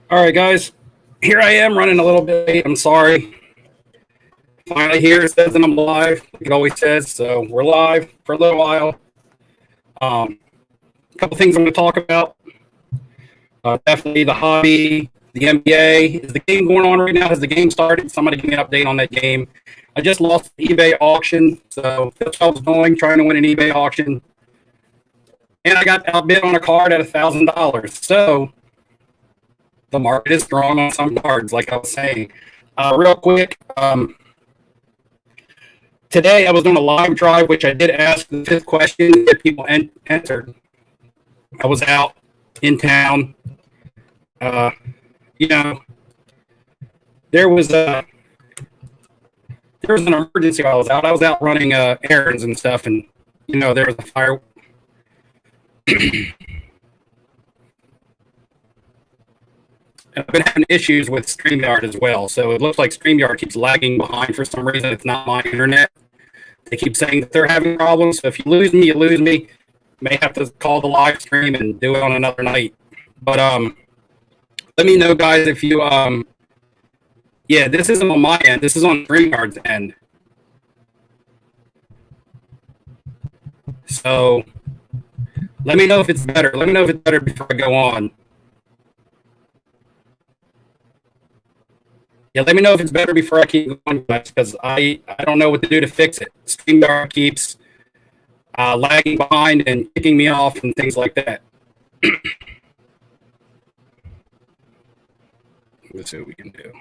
All right, guys. Here I am running a little bit late. I'm sorry. Finally here it says that I'm live, like it always says. So we're live for a little while. A couple things I'm going to talk about. Definitely the hobby, the NBA. Is the game going on right now? Has the game started? Somebody give me an update on that game. I just lost the eBay auction, so that's what I was going, trying to win an eBay auction. And I got outbid on a card at $1,000. So the market is strong on some cards, like I was saying. Real quick, today I was doing a live drive, which I did ask the fifth question that people entered. I was out in town. Uh, you know, there was a there was an emergency while I was out. I was out running errands and stuff, and there was a fire. And I've been having issues with StreamYard as well. So it looks like StreamYard keeps lagging behind for some reason. It's not my internet. They keep saying that they're having problems. So if you lose me, you lose me. May have to call the live stream and do it on another night. But let me know, guys, if you yeah, this isn't on my end. This is on StreamYard's end. So let me know if it's better. Let me know if it's better before I go on. Yeah, let me know if it's better before I keep going, guys, because I don't know what to do to fix it. StreamYard keeps lagging behind and kicking me off and things like that. Let's see what we can do.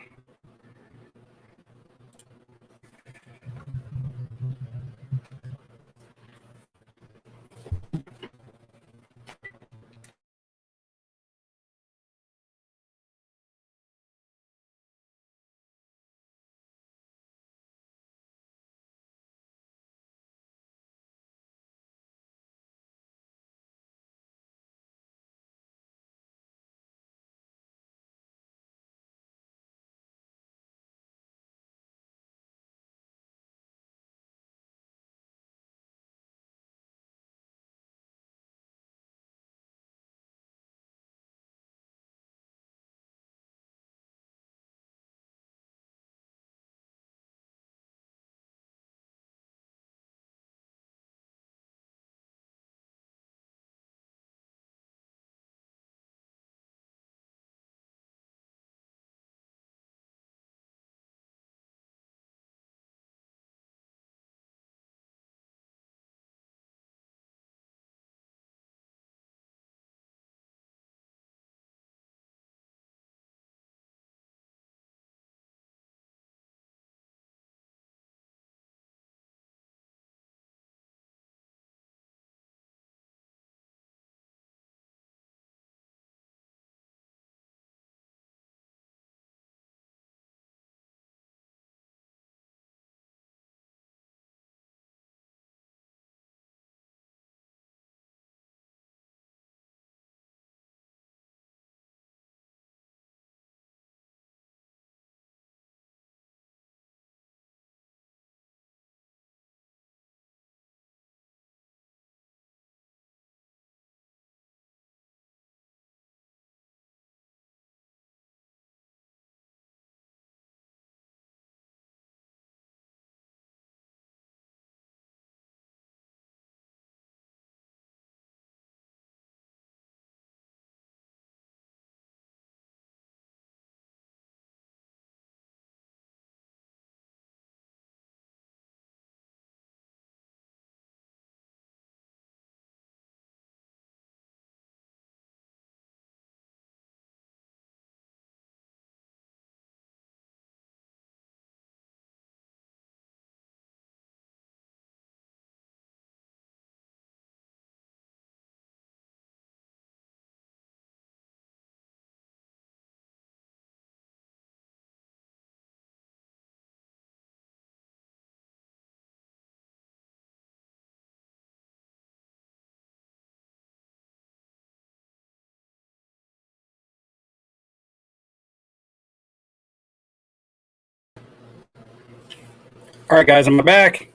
All right, guys, I'm back.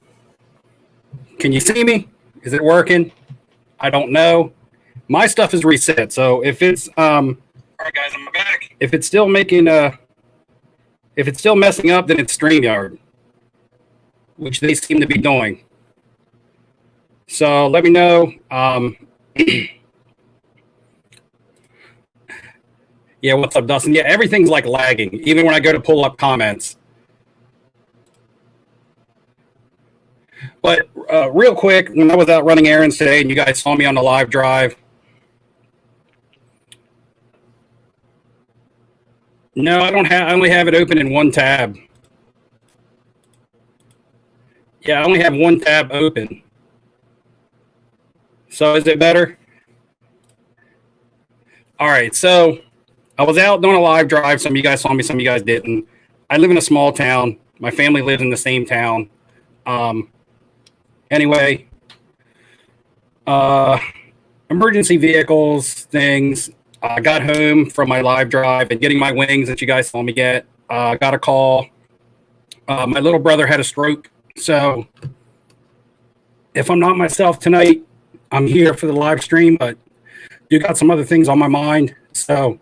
Can you see me? Is it working? I don't know. My stuff is reset. So if it's all right, guys, I'm back. If it's still making if it's still messing up, then it's StreamYard, which they seem to be doing. So let me know. Yeah, what's up, Dustin? Yeah, everything's like lagging, even when I go to pull up comments. But real quick, when I was out running errands today and you guys saw me on the live drive, no, I don't have. I only have it open in one tab. Yeah, I only have one tab open. So is it better? All right. So I was out doing a live drive. Some of you guys saw me. Some of you guys didn't. I live in a small town. My family lives in the same town. Anyway, emergency vehicles, things. I got home from my live drive and getting my wings that you guys saw me get. Got a call. My little brother had a stroke. So if I'm not myself tonight, I'm here for the live stream, but you got some other things on my mind. So,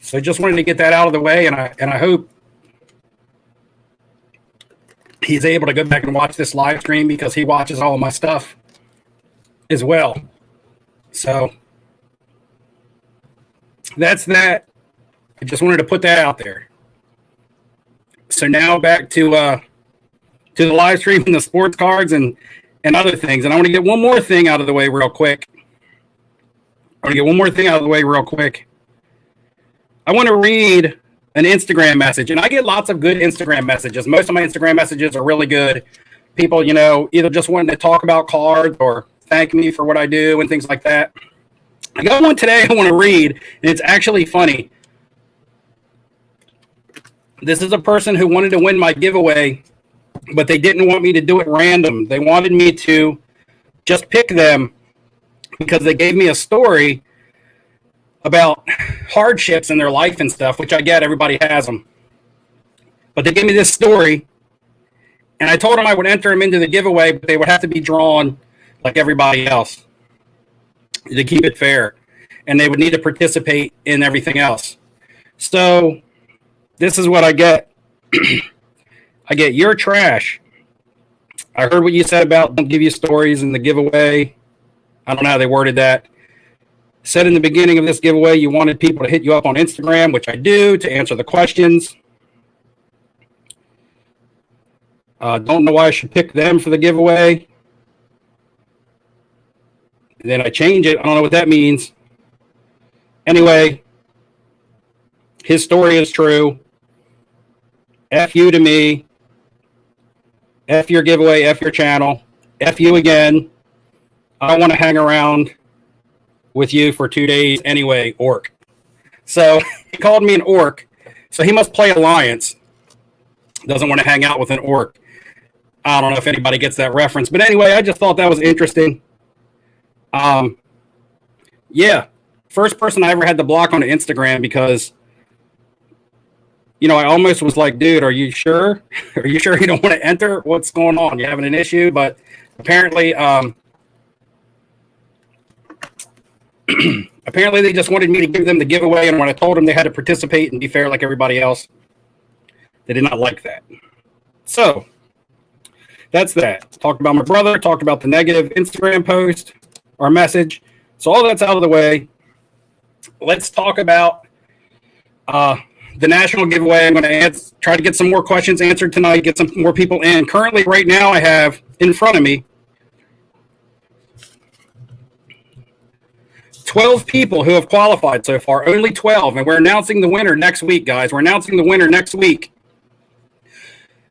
just wanted to get that out of the way, and I hope he's able to go back and watch this live stream because he watches all of my stuff as well. So that's that. I just wanted to put that out there. So now back to the live stream and the sports cards and other things. And I want to get one more thing out of the way real quick. I want to read an Instagram message, and I get lots of good Instagram messages. Most of my Instagram messages are really good. People, either just wanting to talk about cards or thank me for what I do and things like that. I got one today I want to read, and it's actually funny. This is a person who wanted to win my giveaway, but they didn't want me to do it random. They wanted me to just pick them because they gave me a story about hardships in their life and stuff, which I get, everybody has them. But they gave me this story, and I told them I would enter them into the giveaway, but they would have to be drawn like everybody else to keep it fair, and they would need to participate in everything else. So this is what I get. I get, "You're trash. I heard what you said about don't give you stories in the giveaway." I don't know how they worded that. "Said in the beginning of this giveaway you wanted people to hit you up on Instagram," which I do, to answer the questions. Don't know why I should pick them for the giveaway. And then I change it. I don't know what that means. Anyway, his story is true. F you to me. F your giveaway. F your channel. F you again. I don't want to hang around with you for 2 days anyway, orc. So he called me an orc. So he must play Alliance. Doesn't want to hang out with an orc. I don't know if anybody gets that reference. But anyway, I just thought that was interesting. Yeah. First person I ever had to block on Instagram because, I almost was like, dude, are you sure? Are you sure you don't want to enter? What's going on? You having an issue? But apparently, apparently they just wanted me to give them the giveaway, and when I told them they had to participate and be fair like everybody else, they did not like that. So that's that. Talked about my brother, talked about the negative Instagram post or message. So all that's out of the way. Let's talk about the national giveaway. I'm going to try to get some more questions answered tonight, get some more people in. Currently, right now, I have in front of me 12 people who have qualified so far, only 12, and we're announcing the winner next week, guys. We're announcing the winner next week.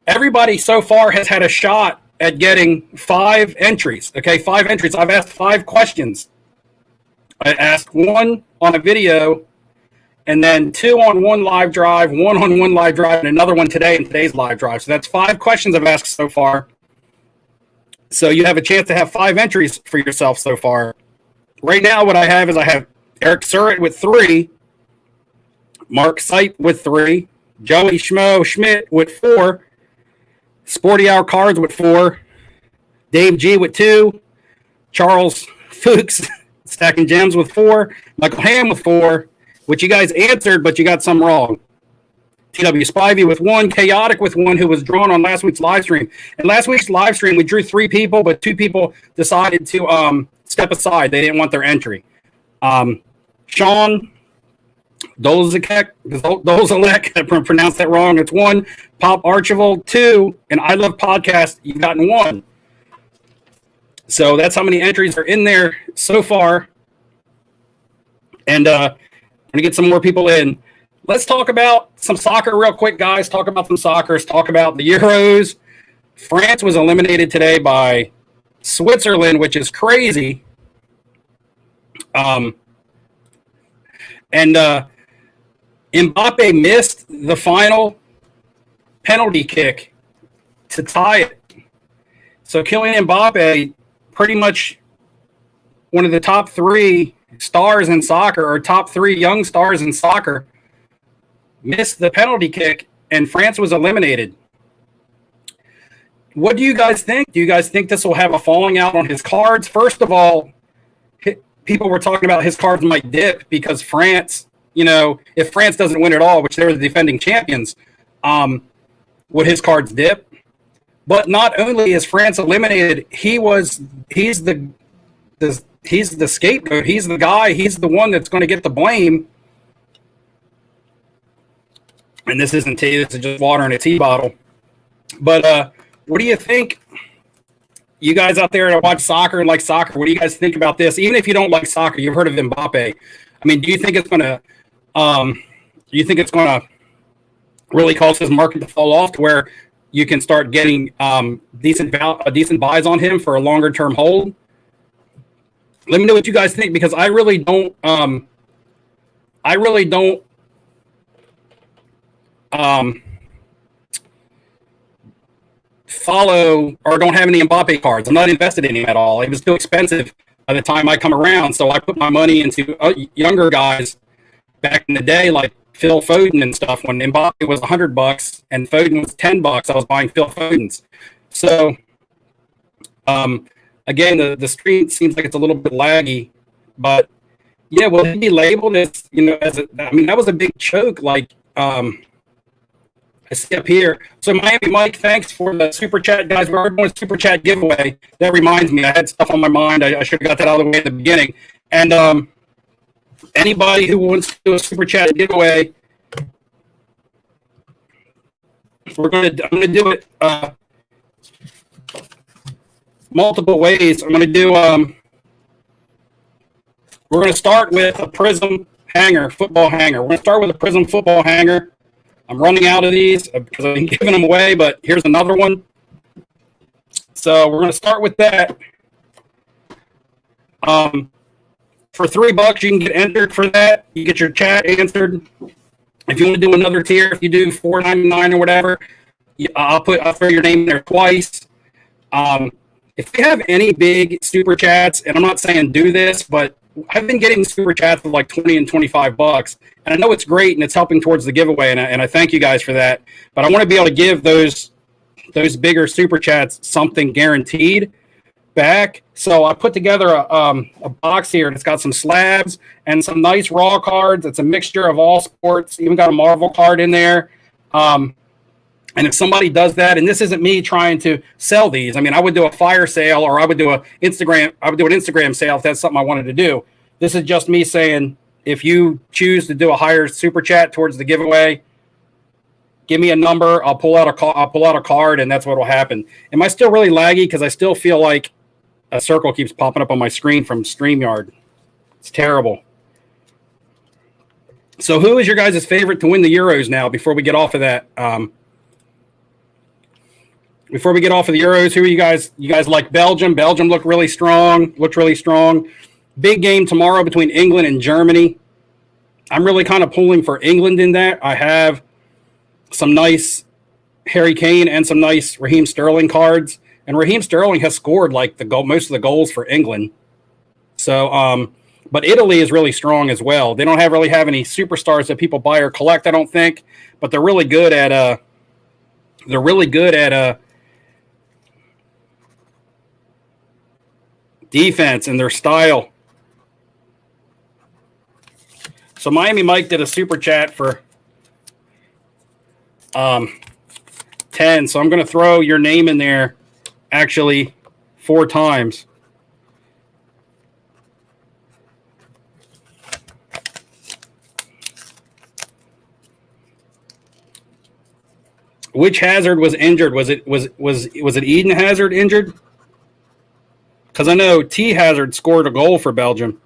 Everybody so far has had a shot at getting 5 entries, okay, 5 entries. I've asked 5 questions. I asked 1 on a video, and then 2 on one live drive, 1 on one live drive, and another one today in today's live drive. So that's 5 questions I've asked so far. So you have a chance to have 5 entries for yourself so far. Right now, what I have is I have Eric Surratt with 3, Mark Sipe with 3, Joey Schmidt with 4, Sporty Hour Cards with 4, Dave G with 2, Charles Fuchs Stacking Gems with 4. Michael Ham with 4, which you guys answered, but you got some wrong. TW Spivey with 1. Chaotic with 1, who was drawn on last week's live stream. And last week's live stream, we drew 3 people, but 2 people decided to step aside. They didn't want their entry. Sean Dolzalek, I pronounced that wrong. It's 1. Pop Archibald, 2. And I Love Podcast, you've gotten 1. So that's how many entries are in there so far. And I'm going to get some more people in. Let's talk about some soccer real quick, guys. Talk about some soccer. Let's talk about the Euros. France was eliminated today by Switzerland, which is crazy. And Mbappe missed the final penalty kick to tie it. So Kylian Mbappe, pretty much one of the top 3 stars in soccer, or top 3 young stars in soccer, missed the penalty kick, and France was eliminated. What do you guys think? Do you guys think this will have a falling out on his cards? First of all, people were talking about his cards might dip because France, if France doesn't win at all, which they're the defending champions, would his cards dip? But not only is France eliminated, he's the scapegoat. He's the guy. He's the one that's going to get the blame. And this isn't tea. This is just water in a tea bottle. But what do you think? You guys out there that watch soccer and like soccer, what do you guys think about this? Even if you don't like soccer, you've heard of Mbappe. I mean, do you think it's going to really cause his market to fall off to where you can start getting decent buys on him for a longer term hold? Let me know what you guys think, because I really don't follow or don't have any Mbappe cards. I'm not invested in him at all. It was too expensive by the time I come around, so I put my money into younger guys back in the day, like Phil Foden and stuff. When Mbappe was $100 and Foden was $10, I was buying Phil Fodens. So, again, the stream seems like it's a little bit laggy, but yeah, will he be labeled as that was a big choke, like I see up here. So Miami Mike, thanks for the super chat, guys. We're doing a super chat giveaway. That reminds me, I had stuff on my mind. I should have got that out of the way at the beginning. And anybody who wants to do a super chat giveaway, I'm gonna do it multiple ways. I'm gonna do we're gonna start with a Prism hanger, football hanger. We're gonna start with a Prism football hanger. I'm running out of these because I've been giving them away, but here's another one. So we're going to start with that. For $3, you can get entered for that. You get your chat answered. If you want to do another tier, if you do $4.99 or whatever, I'll throw your name in there twice. If you have any big super chats, and I'm not saying do this, but I've been getting super chats of like $20 and $25, and I know it's great and it's helping towards the giveaway, and I thank you guys for that. But I want to be able to give those bigger super chats something guaranteed back. So I put together a box here, and it's got some slabs and some nice raw cards. It's a mixture of all sports. Even got a Marvel card in there. And if somebody does that, and this isn't me trying to sell these, I mean, I would do a fire sale, or I would do an Instagram sale if that's something I wanted to do. This is just me saying, if you choose to do a higher super chat towards the giveaway, give me a number. I'll pull out a card, and that's what will happen. Am I still really laggy? Because I still feel like a circle keeps popping up on my screen from StreamYard. It's terrible. So who is your guys' favorite to win the Euros now, before we get off of that? Before we get off of the Euros, who are you guys? You guys like Belgium? Belgium looked really strong. Big game tomorrow between England and Germany. I'm really kind of pulling for England in that. I have some nice Harry Kane and some nice Raheem Sterling cards. And Raheem Sterling has scored like most of the goals for England. So, but Italy is really strong as well. They don't really have any superstars that people buy or collect, I don't think. But they're really good at defense and their style. So Miami Mike did a super chat for 10. So I'm going to throw your name in there actually 4 times. Which Hazard was injured? Was it Eden Hazard injured? Because I know T Hazard scored a goal for Belgium.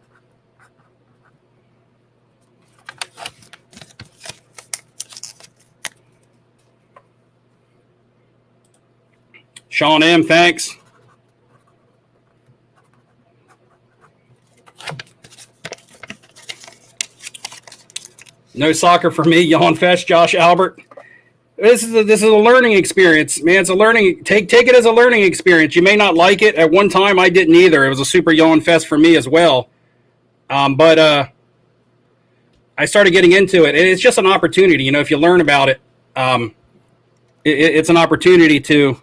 Sean M, thanks. No soccer for me. Yawn Fest, Josh Albert. This is a learning experience, man. It's a learning. Take it as a learning experience. You may not like it. At one time, I didn't either. It was a super yawn fest for me as well. But I started getting into it. It's just an opportunity, if you learn about it. It's an opportunity to,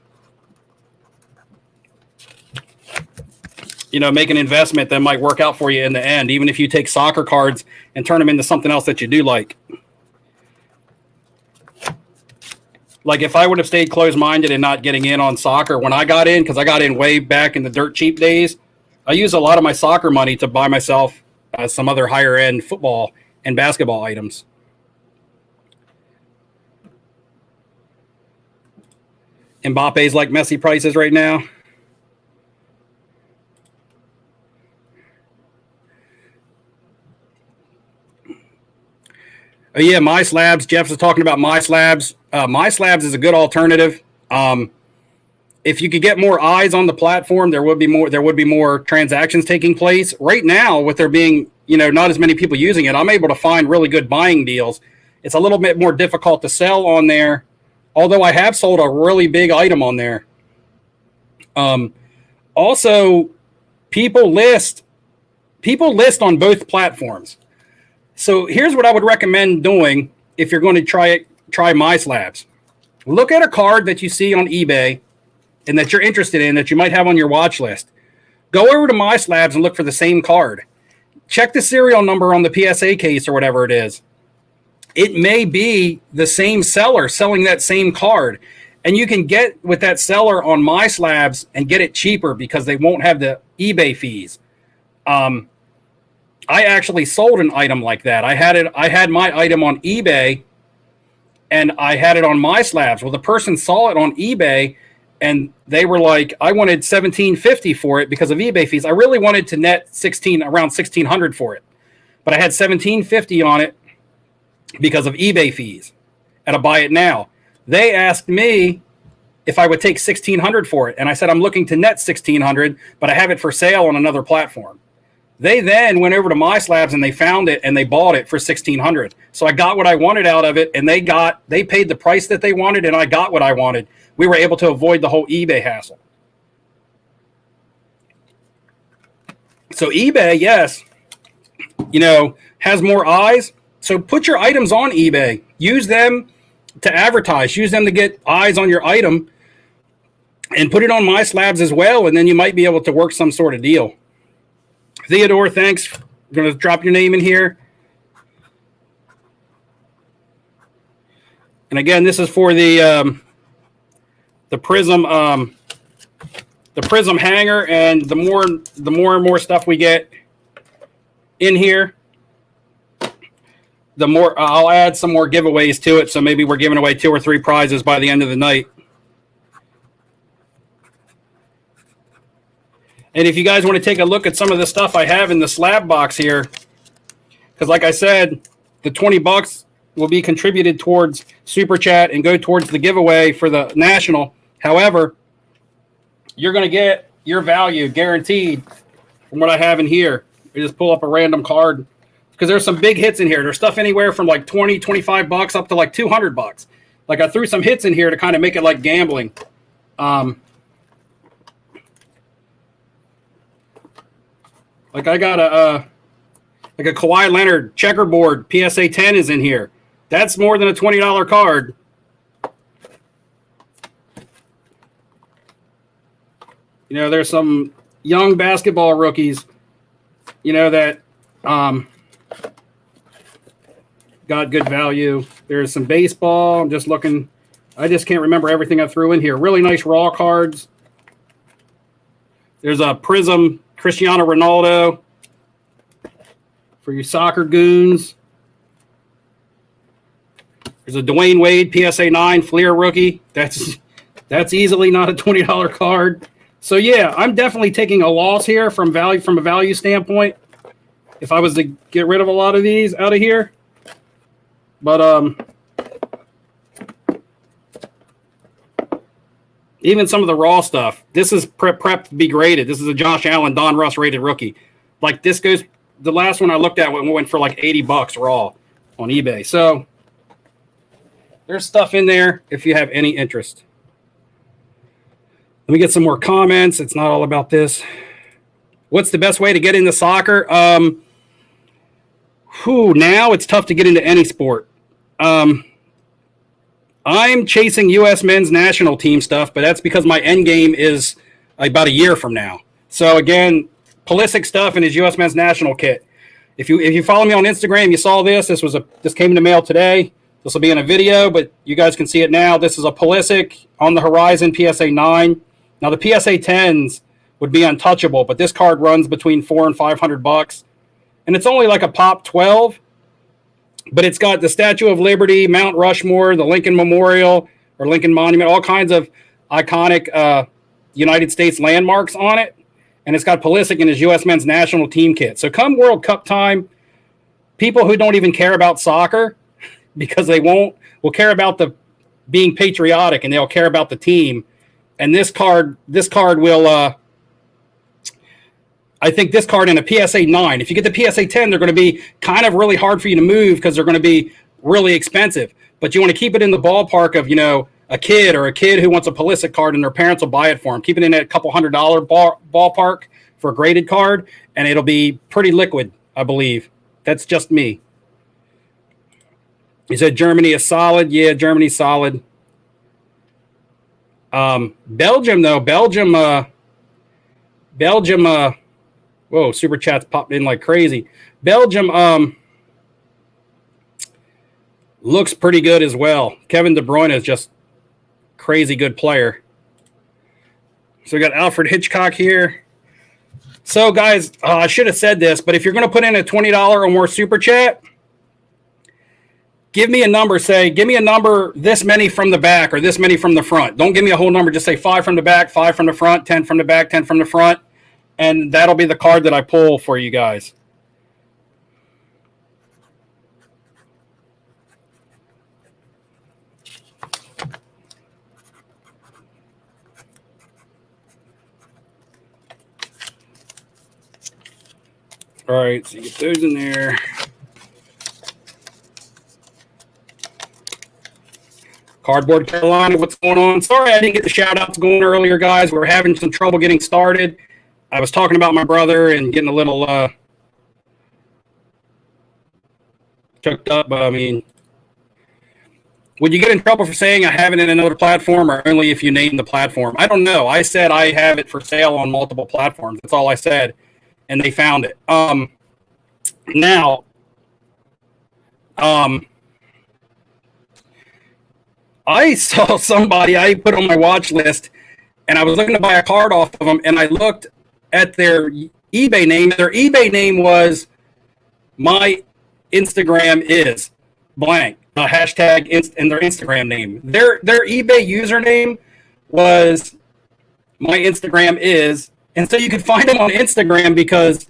make an investment that might work out for you in the end, even if you take soccer cards and turn them into something else that you do like. Like if I would have stayed closed-minded and not getting in on soccer when I got in, because I got in way back in the dirt cheap days, I used a lot of my soccer money to buy myself some other higher-end football and basketball items. Mbappe's like Messi prices right now. Oh, yeah, My Slabs. Jeff was talking about My Slabs. My Slabs is a good alternative. If you could get more eyes on the platform, there would be more transactions taking place. Right now, with there being not as many people using it, I'm able to find really good buying deals. It's a little bit more difficult to sell on there, although I have sold a really big item on there. Also, people list on both platforms. So here's what I would recommend doing if you're going to try My Slabs. Look at a card that you see on eBay and that you're interested in that you might have on your watch list. Go over to My Slabs and look for the same card. Check the serial number on the PSA case or whatever it is. It may be the same seller selling that same card. And you can get with that seller on My Slabs and get it cheaper because they won't have the eBay fees. I actually sold an item like that. I had my item on eBay and I had it on My Slabs. Well, the person saw it on eBay and they were like, I wanted $1,750 for it because of eBay fees. I really wanted to net around $1,600 for it, but I had $1,750 on it because of eBay fees at a buy it now. They asked me if I would take $1,600 for it. And I said, I'm looking to net $1,600, but I have it for sale on another platform. They then went over to My Slabs and they found it and they bought it for $1,600. So I got what I wanted out of it, and they paid the price that they wanted, and I got what I wanted. We were able to avoid the whole eBay hassle. So eBay, yes, has more eyes. So put your items on eBay. Use them to advertise. Use them to get eyes on your item, and put it on My Slabs as well, and then you might be able to work some sort of deal. Theodore, thanks. I'm going to drop your name in here. And again, this is for the Prism hanger, and the more and more stuff we get in here, the more I'll add some more giveaways to it. So maybe we're giving away 2 or 3 prizes by the end of the night. And if you guys want to take a look at some of the stuff I have in the slab box here, because like I said, the $20 will be contributed towards Super Chat and go towards the giveaway for the National. However, you're going to get your value guaranteed from what I have in here. I just pull up a random card because there's some big hits in here. There's stuff anywhere from like $20, $25 up to like $200. Like I threw some hits in here to kind of make it like gambling. Like I got a Kawhi Leonard checkerboard PSA 10 is in here. That's more than a $20 card. There's some young basketball rookies, that got good value. There's some baseball. I'm just looking. I just can't remember everything I threw in here. Really nice raw cards. There's a Prism Cristiano Ronaldo for you soccer goons. There's a Dwayne Wade PSA 9 Fleer rookie. That's easily not a $20 card. So yeah, I'm definitely taking a loss here from a value standpoint. If I was to get rid of a lot of these out of here, but even some of the raw stuff, this is prepped to be graded. This is a Josh Allen Don Russ rated rookie. Like this goes. The last one I looked at went for like $80 raw on eBay. So there's stuff in there if you have any interest. Let me get some more comments. It's not all about this. What's the best way to get into soccer? Now it's tough to get into any sport. I'm chasing U.S. men's national team stuff, but that's because my end game is about a year from now. So again, Pulisic stuff in his U.S. men's national kit. If you follow me on Instagram, you saw this. This came in the mail today. This will be in a video, but you guys can see it now. This is a Pulisic on the horizon PSA 9. Now the PSA 10s would be untouchable, but this card runs between $400 and $500, and it's only like a pop 12. But it's got the Statue of Liberty, Mount Rushmore, the Lincoln Memorial or Lincoln Monument, all kinds of iconic United States landmarks on it. And it's got Pulisic in his U.S. men's national team kit. So come World Cup time, people who don't even care about soccer, because they will care about the being patriotic, and they'll care about the team. And this card will, I think this card in a PSA 9, if you get the PSA 10, they're going to be kind of really hard for you to move because they're going to be really expensive. But you want to keep it in the ballpark of, a kid who wants a Pulisic card and their parents will buy it for them. Keep it in a couple $100 ballpark for a graded card, and it'll be pretty liquid, I believe. That's just me. You said Germany is solid. Yeah, Germany's solid. Belgium, though. Belgium, whoa, super chats popped in like crazy. Belgium looks pretty good as well. Kevin De Bruyne is just crazy good player. So we got Alfred Hitchcock here. So guys, I should have said this, but if you're going to put in a $20 or more super chat, give me a number. Say, give me a number this many from the back or this many from the front. Don't give me a whole number. Just say 5 from the back, 5 from the front, 10 from the back, 10 from the front. And that'll be the card that I pull for you guys. All right, so you get those in there. Cardboard Carolina, what's going on? Sorry I didn't get the shout-outs going earlier, guys. We were having some trouble getting started. I was talking about my brother and getting a little choked up, but I mean, would you get in trouble for saying I have it in another platform or only if you name the platform? I don't know. I said I have it for sale on multiple platforms. That's all I said, and they found it. Now, I saw somebody I put on my watch list, and I was looking to buy a card off of them, and I looked at their eBay name. Their eBay name was my Instagram is blank, hashtag and their Instagram name. Their eBay username was my Instagram is, and so you could find them on Instagram because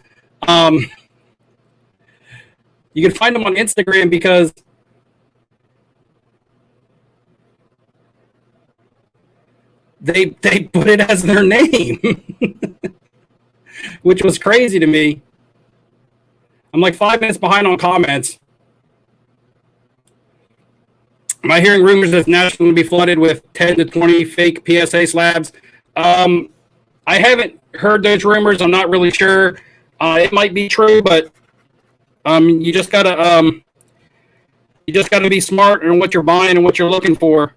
they put it as their name. Which was crazy to me. I'm like 5 minutes behind on comments. Am I hearing rumors that Nashville will be flooded with 10 to 20 fake PSA slabs? I haven't heard those rumors. I'm not really sure. It might be true, but you just gotta be smart in what you're buying and what you're looking for.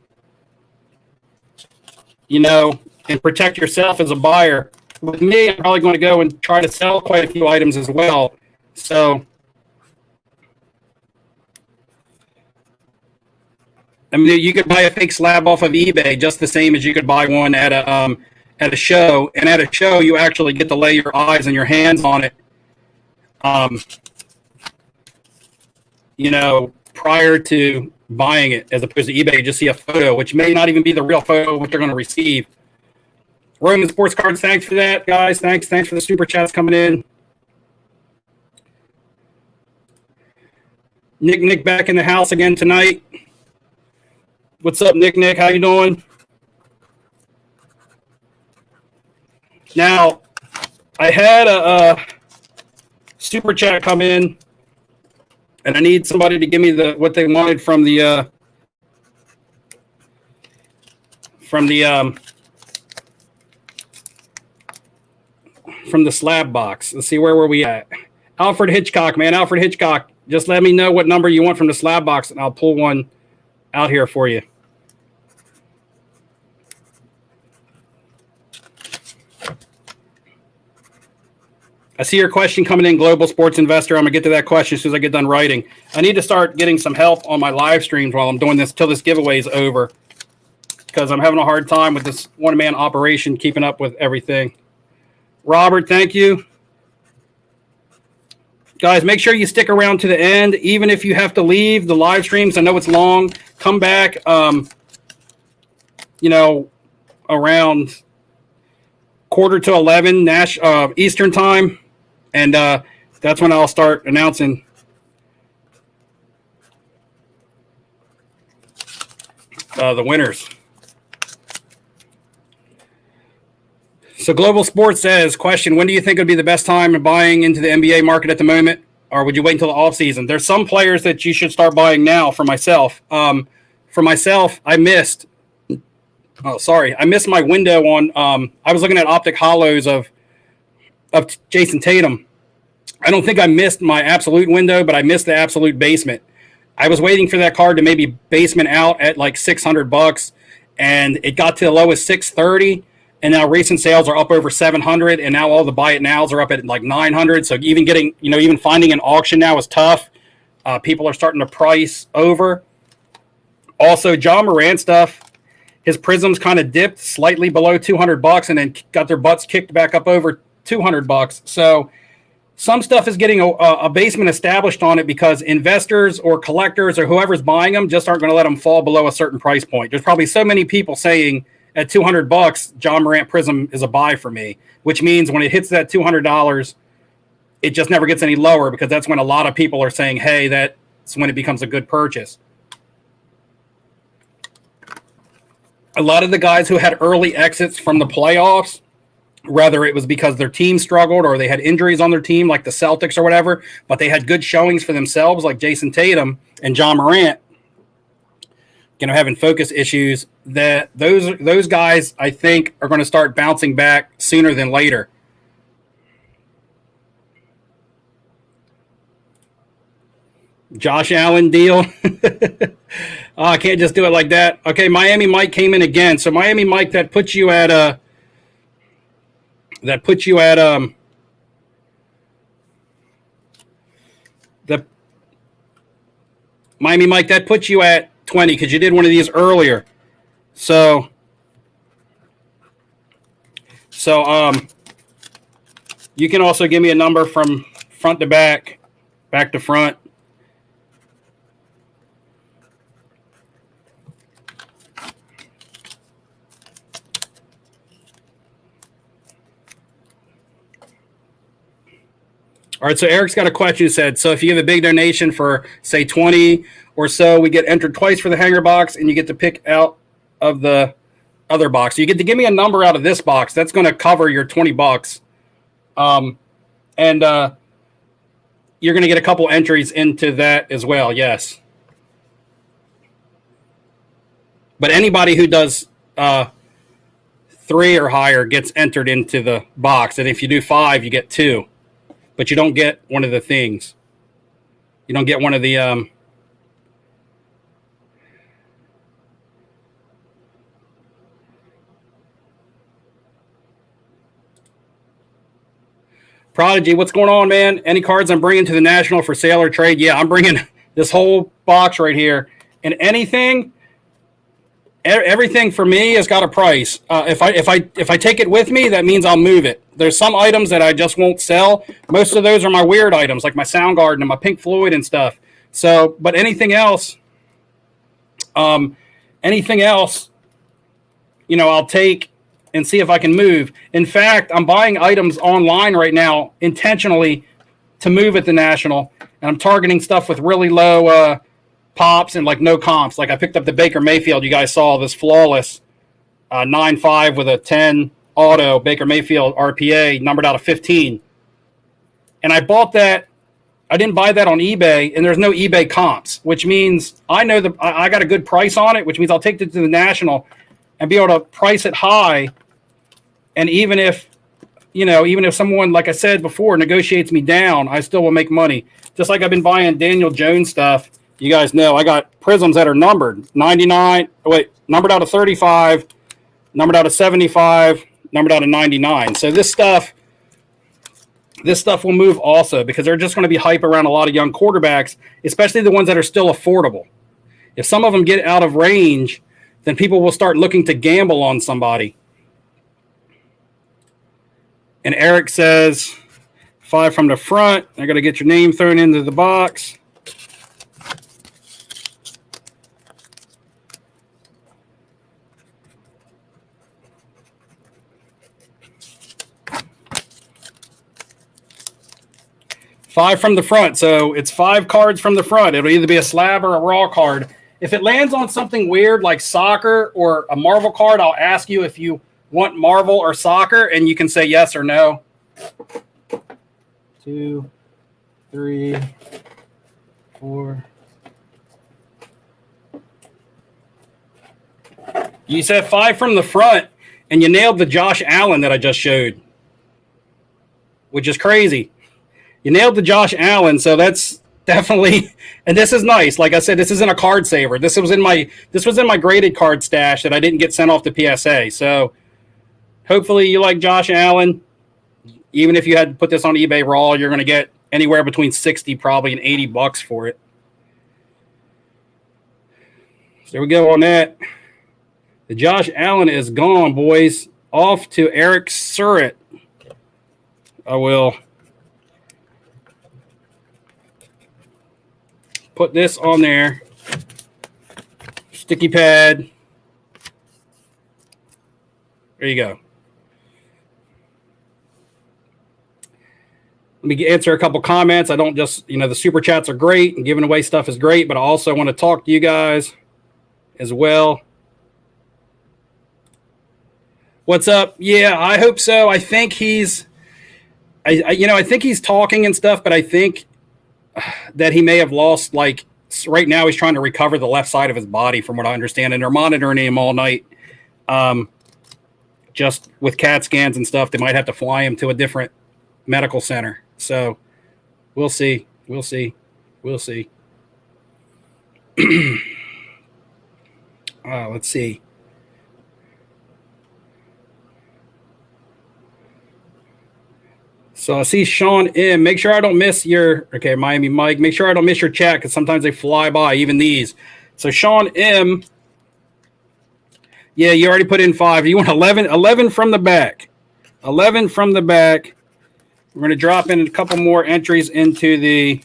And protect yourself as a buyer. With me, I'm probably going to go and try to sell quite a few items as well. So I mean, you could buy a fake slab off of eBay just the same as you could buy one at a show. And at a show, you actually get to lay your eyes and your hands on it. Prior to buying it, as opposed to eBay, you just see a photo, which may not even be the real photo of what they're going to receive. Roman Sports Cards, thanks for that, guys. Thanks for the super chats coming in. Nick back in the house again tonight. What's up, Nick? How you doing? Now, I had a super chat come in, and I need somebody to give me what they wanted from the slab box. Let's see, where were we at? Alfred Hitchcock, man. Alfred Hitchcock. Just let me know what number you want from the slab box, and I'll pull one out here for you. I see your question coming in, Global Sports Investor. I'm going to get to that question as soon as I get done writing. I need to start getting some help on my live streams while I'm doing this till this giveaway is over, because I'm having a hard time with this one-man operation keeping up with everything. Robert, thank you. Guys, make sure you stick around to the end, even if you have to leave the live streams. I know it's long. Come back, around 10:45 Eastern time, and that's when I'll start announcing the winners. So Global Sports says, question, when do you think would be the best time of buying into the NBA market at the moment, or would you wait until the offseason? There's some players that you should start buying now for myself. I missed my window on I was looking at optic hollows of Jason Tatum. I don't think I missed my absolute window, but I missed the absolute basement. I was waiting for that card to maybe basement out at like $600, and it got to the lowest $630. And now recent sales are up over 700, and now all the buy it nows are up at like 900. So even even finding an auction now is tough. People are starting to price over. Also, John Morant stuff, his prisms kind of dipped slightly below $200 and then got their butts kicked back up over $200. So some stuff is getting a basement established on it because investors or collectors or whoever's buying them just aren't going to let them fall below a certain price point. There's probably so many people saying, at $200, John Morant Prism is a buy for me, which means when it hits that $200, it just never gets any lower, because that's when a lot of people are saying, hey, that's when it becomes a good purchase. A lot of the guys who had early exits from the playoffs, whether it was because their team struggled or they had injuries on their team, like the Celtics or whatever, but they had good showings for themselves, like Jason Tatum and John Morant, having focus issues, that those guys, I think, are going to start bouncing back sooner than later. Josh Allen deal. I can't just do it like that. Okay, Miami Mike came in again. So Miami Mike, that puts you at Miami Mike, that puts you at 20, because you did one of these earlier. So you can also give me a number from front to back to front. All right, so Eric's got a question. He said, so if you give a big donation for, say, 20 or so, we get entered twice for the hanger box, and you get to pick out of the other box. So you get to give me a number out of this box. That's going to cover your $20. And you're going to get a couple entries into that as well, yes. But anybody who does 3 or higher gets entered into the box. And if you do 5, you get 2. But you don't get one of the things. You don't get one of the Prodigy, what's going on, man? Any cards I'm bringing to the National for sale or trade? Yeah, I'm bringing this whole box right here. And anything everything for me has got a price. If I take it with me, that means I'll move it. There's some items that I just won't sell. Most of those are my weird items, like my Soundgarden and my Pink Floyd and stuff. So, but anything else, I'll take and see if I can move. In fact, I'm buying items online right now intentionally to move at the National, and I'm targeting stuff with really low pops and like no comps. Like I picked up the Baker Mayfield. You guys saw this flawless 9.5 with a 10 auto Baker Mayfield RPA numbered out of 15, and I bought that. I didn't buy that on eBay, and there's no eBay comps, which means I know that I got a good price on it, which means I'll take it to the National and be able to price it high. And even if someone, like I said before, negotiates me down, I still will make money. Just like I've been buying Daniel Jones stuff. You guys know I got prisms that are numbered 99. Numbered out of 35, numbered out of 75, numbered out of 99. So this stuff will move also because they're just going to be hype around a lot of young quarterbacks, especially the ones that are still affordable. If some of them get out of range, then people will start looking to gamble on somebody. And Eric says, 5 from the front. I got to get your name thrown into the box. Five from the front. So it's 5 cards from the front. It'll either be a slab or a raw card. If it lands on something weird like soccer or a Marvel card, I'll ask you if you want Marvel or soccer, and you can say yes or no. 2, 3, 4. You said 5 from the front, and you nailed the Josh Allen that I just showed, which is crazy. You nailed the Josh Allen, so that's definitely, and this is nice. Like I said, this isn't a card saver. This was in my graded card stash that I didn't get sent off to PSA. So hopefully you like Josh Allen. Even if you had to put this on eBay raw, you're going to get anywhere between 60 probably and $80 for it. So there we go on that. The Josh Allen is gone, boys. Off to Eric Surratt. I will put this on there. Sticky pad. There you go. Let me answer a couple comments. I don't just, the super chats are great and giving away stuff is great, but I also want to talk to you guys as well. What's up? Yeah, I hope so. I think he's, I think he's talking and stuff, but I think that he may have lost, like, right now he's trying to recover the left side of his body from what I understand, and they're monitoring him all night. Just with CAT scans and stuff, they might have to fly him to a different medical center. So we'll see. We'll see. Let's see. So I see Sean M. Make sure I don't miss your, okay, Miami Mike. Make sure I don't miss your chat because sometimes they fly by, even these. So Sean M. Yeah, you already put in 5. You want 11? 11 from the back. 11 from the back. We're going to drop in a couple more entries into the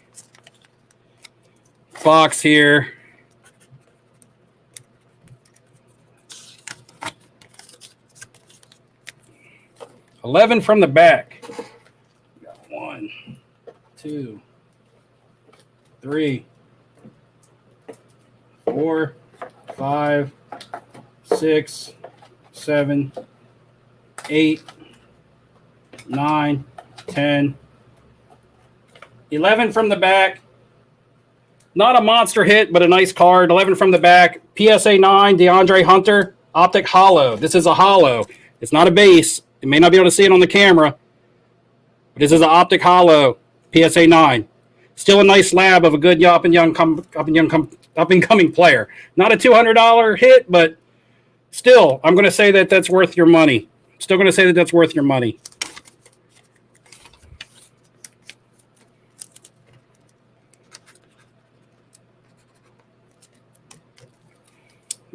box here. $11 from the back. 1, 2, 3, 4, 5, 6, 7, 8, 9, 10, 11 from the back. Not a monster hit, but a nice card. 11 from the back. PSA 9, DeAndre Hunter, Optic Hollow. This is a hollow. It's not a base. You may not be able to see it on the camera. But this is an Optic Hollow, PSA 9. Still a nice slab of a good up and coming player. Not a $200 hit, but still, I'm going to say that that's worth your money. Still going to say that that's worth your money.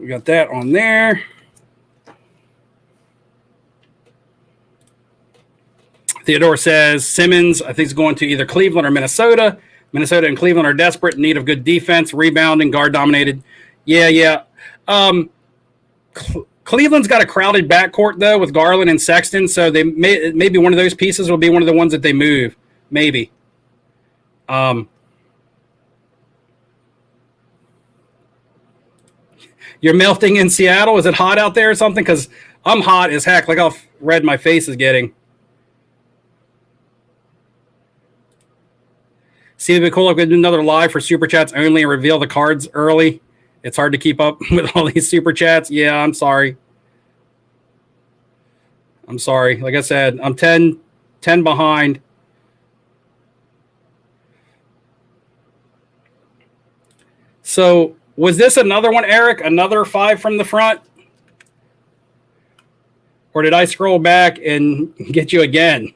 We got that on there. Theodore says Simmons, I think, is going to either Cleveland or Minnesota. Minnesota and Cleveland are desperate, in need of good defense, rebounding, guard dominated. Yeah. Cleveland's got a crowded backcourt, though, with Garland and Sexton, so maybe one of those pieces will be one of the ones that they move. Maybe. You're melting in Seattle? Is it hot out there or something? Because I'm hot as heck. Look how red my face is getting. See, it'd be cool if we could do another live for Super Chats only and reveal the cards early. It's hard to keep up with all these Super Chats. Yeah, I'm sorry. Like I said, I'm 10 behind. So was this another one, Eric? Another 5 from the front? Or did I scroll back and get you again?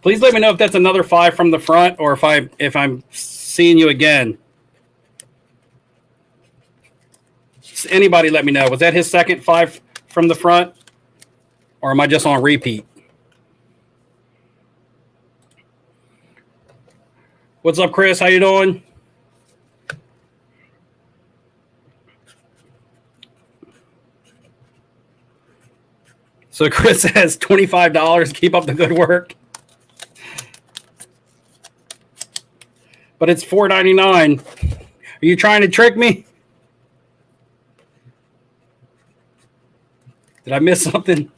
Please let me know if that's another 5 from the front or if I'm seeing you again. Anybody let me know. Was that his second 5 from the front? Or am I just on repeat? What's up, Chris? How you doing? So Chris says $25. Keep up the good work. But it's $4.99. Are you trying to trick me? Did I miss something?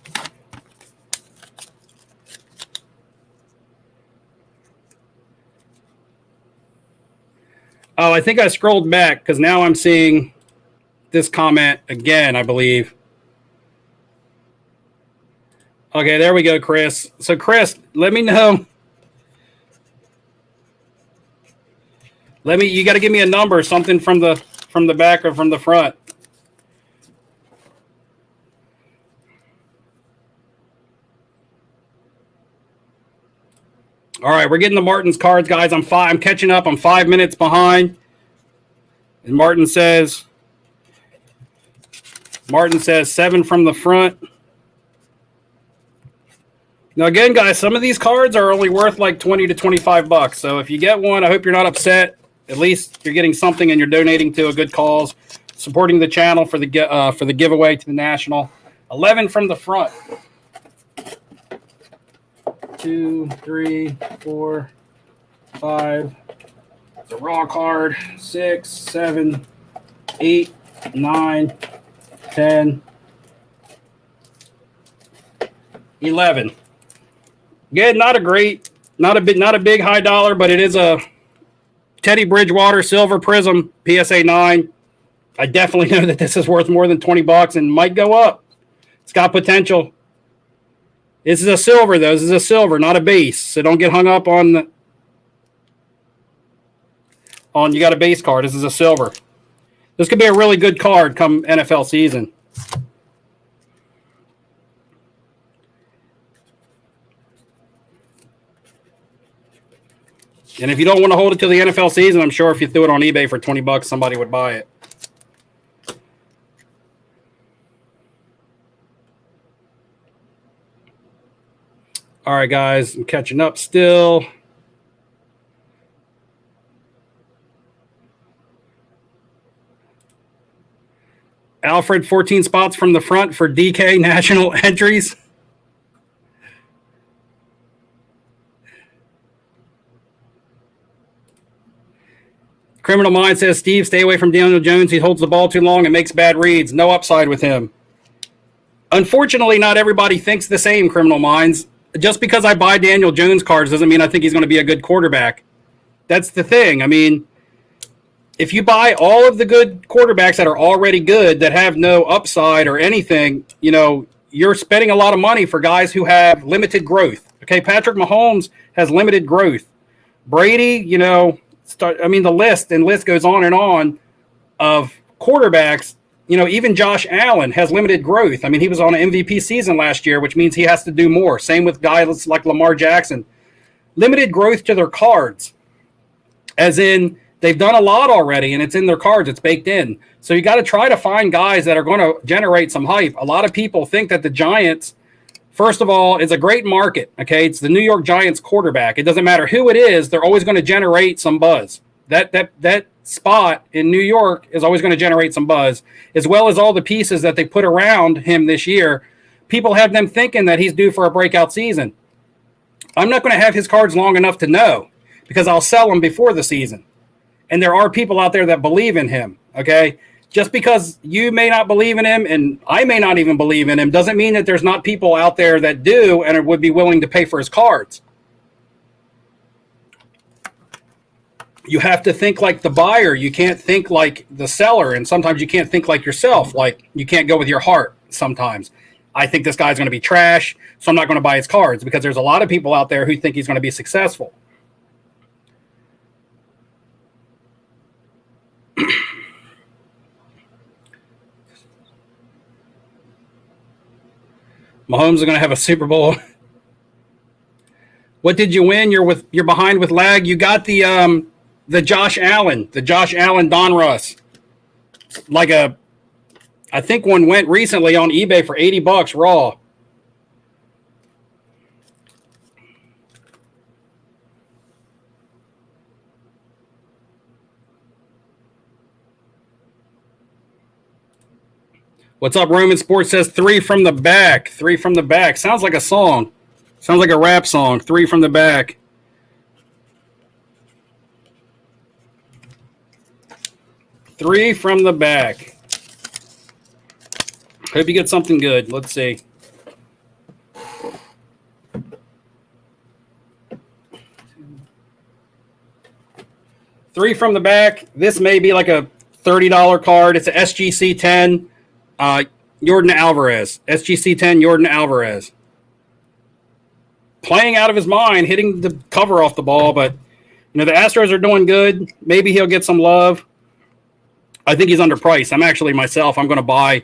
Oh, I think I scrolled back because now I'm seeing this comment again, I believe. Okay, there we go, Chris. So, Chris, let me know. You got to give me a number, something from the back or from the front. All right, we're getting the Martin's cards, guys. I'm catching up. I'm 5 minutes behind. And Martin says 7 from the front. Now, again, guys, some of these cards are only worth like $20 to $25. So if you get one, I hope you're not upset. At least you're getting something and you're donating to a good cause, supporting the channel for the giveaway to the National. 11 from the front. 2, 3, 4, 5. It's a raw card. 6, 7, 8, 9, 10, 11. Again, not a big high dollar, but it is a Teddy Bridgewater Silver Prism PSA 9. I definitely know that this is worth more than $20 and might go up. It's got potential. This is a silver, though. This is a silver, not a base. So don't get hung up on you got a base card. This is a silver. This could be a really good card come NFL season. And if you don't want to hold it till the NFL season, I'm sure if you threw it on eBay for $20, somebody would buy it. All right, guys, I'm catching up still. Alfred, 14 spots from the front for DK national entries. Criminal Mind says, Steve, stay away from Daniel Jones. He holds the ball too long and makes bad reads. No upside with him. Unfortunately, not everybody thinks the same, Criminal Minds. Just because I buy Daniel Jones cards doesn't mean I think he's going to be a good quarterback. That's the thing. I mean, if you buy all of the good quarterbacks that are already good, that have no upside or anything, you're spending a lot of money for guys who have limited growth. Okay, Patrick Mahomes has limited growth. Brady, the list goes on and on of quarterbacks even Josh Allen has limited growth. I mean, he was on an MVP season last year, which means he has to do more. Same with guys like Lamar Jackson. Limited growth to their cards, as in they've done a lot already, and it's in their cards. It's baked in. So you got to try to find guys that are going to generate some hype. A lot of people think that the Giants, first of all, is a great market. Okay, it's the New York Giants quarterback. It doesn't matter who it is; they're always going to generate some buzz. That spot in New York is always going to generate some buzz, as well as all the pieces that they put around him this year. People have them thinking that he's due for a breakout season. I'm not going to have his cards long enough to know, because I'll sell them before the season. And there are people out there that believe in him, okay? Just because you may not believe in him and I may not even believe in him doesn't mean that there's not people out there that do and would be willing to pay for his cards. You have to think like the buyer. You can't think like the seller, and sometimes you can't think like yourself. Like, you can't go with your heart sometimes. I think this guy's going to be trash, so I'm not going to buy his cards, because there's a lot of people out there who think he's going to be successful. Mahomes is going to have a Super Bowl. What did you win? You're behind with lag. You got the Josh Allen Don Russ. I think one went recently on eBay for $80 raw. What's up, Roman Sports says 3 from the back. 3 from the back. Sounds like a song. Sounds like a rap song. 3 from the back. Three from the back. Hope you get something good. Let's see. Three from the back. This may be like a $30 card. It's a SGC 10. Jordan Alvarez. SGC 10, Jordan Alvarez. Playing out of his mind, hitting the cover off the ball, but the Astros are doing good. Maybe he'll get some love. I think he's underpriced. I'm going to buy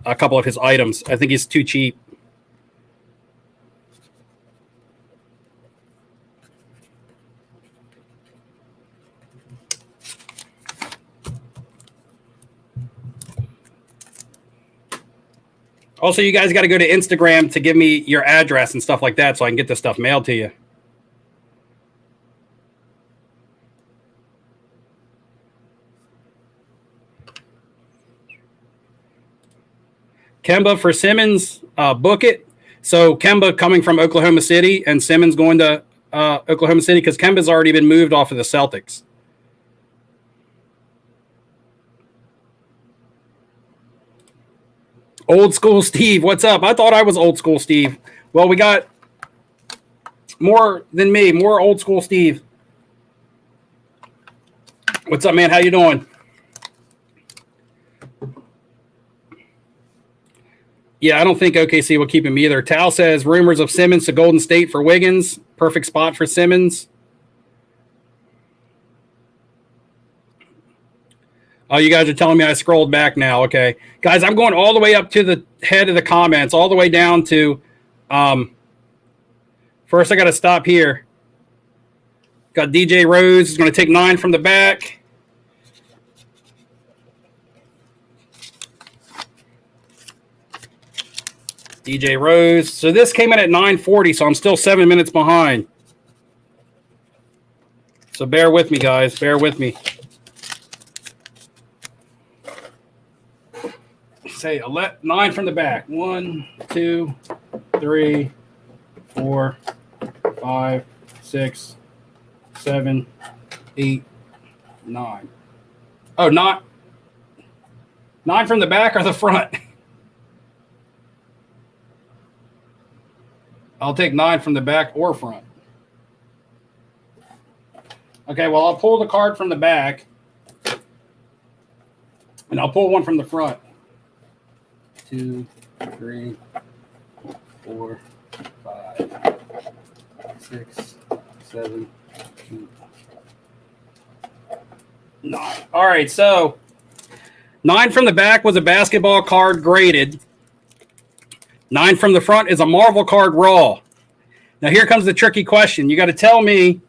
a couple of his items. I think he's too cheap. Also, you guys got to go to Instagram to give me your address and stuff like that so I can get this stuff mailed to you. Kemba for Simmons, book it. So Kemba coming from Oklahoma City and Simmons going to Oklahoma City, because Kemba's already been moved off of the Celtics. Old school Steve, what's up? I thought I was old school Steve. Well, we got more than me, more old school Steve. What's up, man? How you doing? Yeah, I don't think OKC will keep him either. Tal says rumors of Simmons to Golden State for Wiggins. Perfect spot for Simmons. Oh, you guys are telling me I scrolled back now. Okay. Guys, I'm going all the way up to the head of the comments, all the way down to first I got to stop here. Got DJ Rose is going to take 9 from the back. DJ Rose. So this came in at 9:40, so I'm still 7 minutes behind. So bear with me, guys. Bear with me. Say 9 from the back. 1, 2, 3, 4, 5, 6, 7, 8, 9. Oh, not 9 from the back or the front? I'll take 9 from the back or front. Okay, well, I'll pull the card from the back, and I'll pull one from the front. 2, 3, 4, 5, 6, 7, 8, 9. All right, so 9 from the back was a basketball card graded. 9 from the front is a Marvel card raw. Now here comes the tricky question. You got to tell me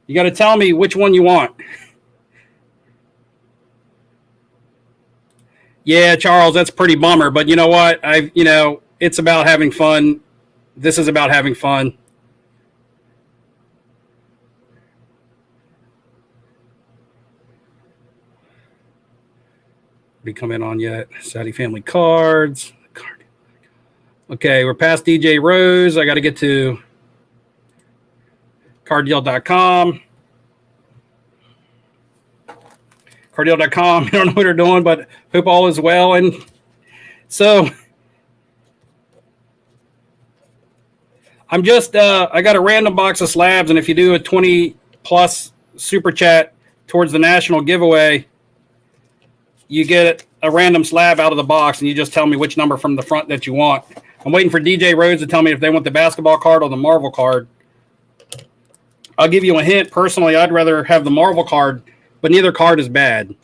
which one you want. Yeah, Charles, that's pretty bummer, but you know what? It's about having fun. This is about having fun. Be coming on yet? Saudi family cards. Okay, we're past DJ Rose. I got to get to carddeal.com. Carddeal.com. I don't know what they're doing, but hope all is well. And so I'm just, I got a random box of slabs, and if you do a 20 plus super chat towards the national giveaway, you get a random slab out of the box, and you just tell me which number from the front that you want. I'm waiting for DJ Rose to tell me if they want the basketball card or the Marvel card. I'll give you a hint. Personally, I'd rather have the Marvel card, but neither card is bad.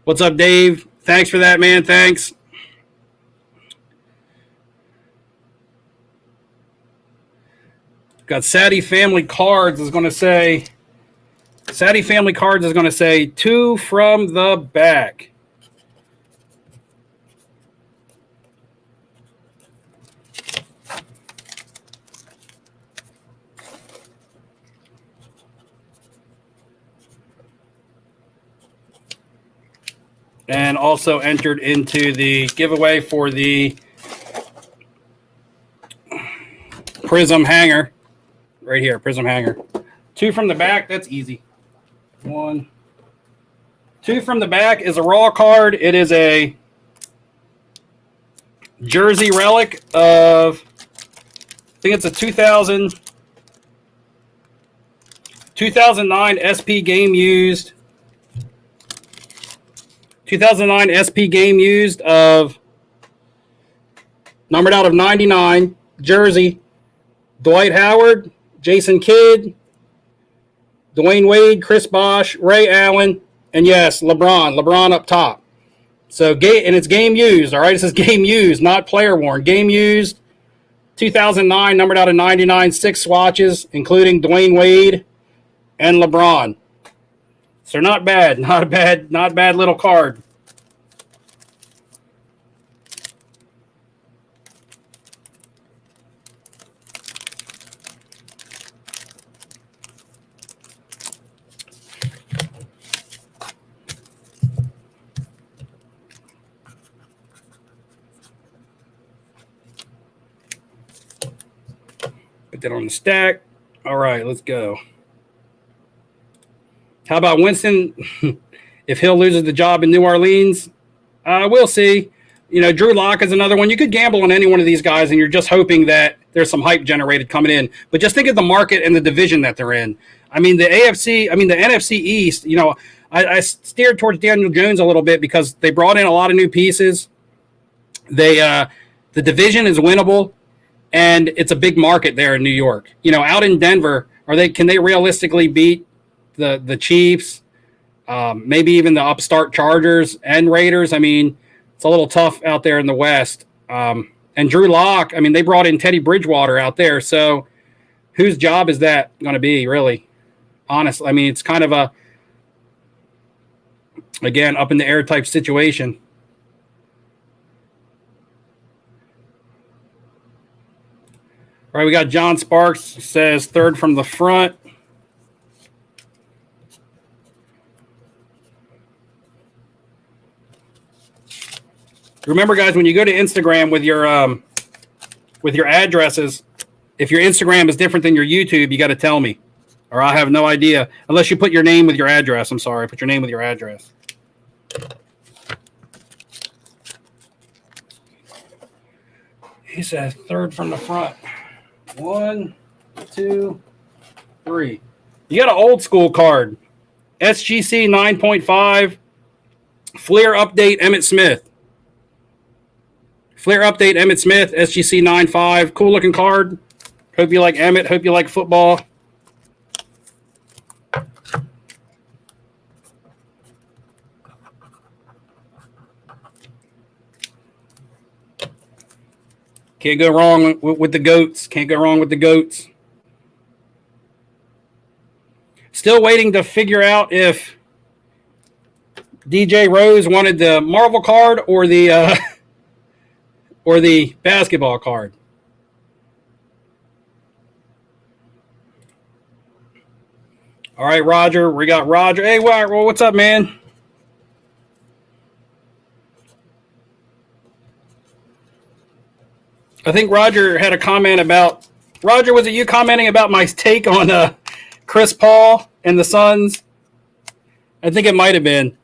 What's up, Dave? Thanks for that, man. Thanks. Got Saudi Family Cards is going to say, 2 from the back. And also entered into the giveaway for the Prism hanger. Right here, Prism hanger. 2 from the back, that's easy. 1. 2 from the back is a raw card. It is a jersey relic of, I think it's a 2009 SP game used. 2009 SP game used of, numbered out of 99, jersey, Dwight Howard, Jason Kidd, Dwayne Wade, Chris Bosh, Ray Allen, and yes, LeBron up top. So, and it's game used, all right? This is game used, not player worn. Game used, 2009, numbered out of 99, 6 swatches, including Dwayne Wade and LeBron. So not bad little card. Put that on the stack. All right, let's go. How about Winston? If Hill loses the job in New Orleans, we'll see. Drew Lock is another one. You could gamble on any one of these guys, and you're just hoping that there's some hype generated coming in. But just think of the market and the division that they're in. The NFC East, I steered towards Daniel Jones a little bit because they brought in a lot of new pieces. The division is winnable, and it's a big market there in New York. Out in Denver, can they realistically beat the Chiefs, maybe even the upstart Chargers and Raiders? It's a little tough out there in the West. And Drew Lock, they brought in Teddy Bridgewater out there. So whose job is that going to be, really? Honestly, it's kind of again, up in the air type situation. All right, we got John Sparks, says 3rd from the front. Remember, guys, when you go to Instagram with your addresses, if your Instagram is different than your YouTube, you got to tell me, or I have no idea. Unless you put your name with your address. I'm sorry, put your name with your address. He says 3rd from the front. 1, 2, 3. You got an old school card. SGC 9.5. Fleer update Emmitt Smith. Fleer update Emmitt Smith, SGC 9.5. Cool looking card. Hope you like Emmitt. Hope you like football. Can't go wrong with the goats. Can't go wrong with the goats. Still waiting to figure out if DJ Rose wanted the Marvel card or the basketball card. All right, Roger. We got Roger. Hey, what's up, man? I think Roger had a comment about. Roger, was it you commenting about my take on Chris Paul and the Suns? I think it might have been.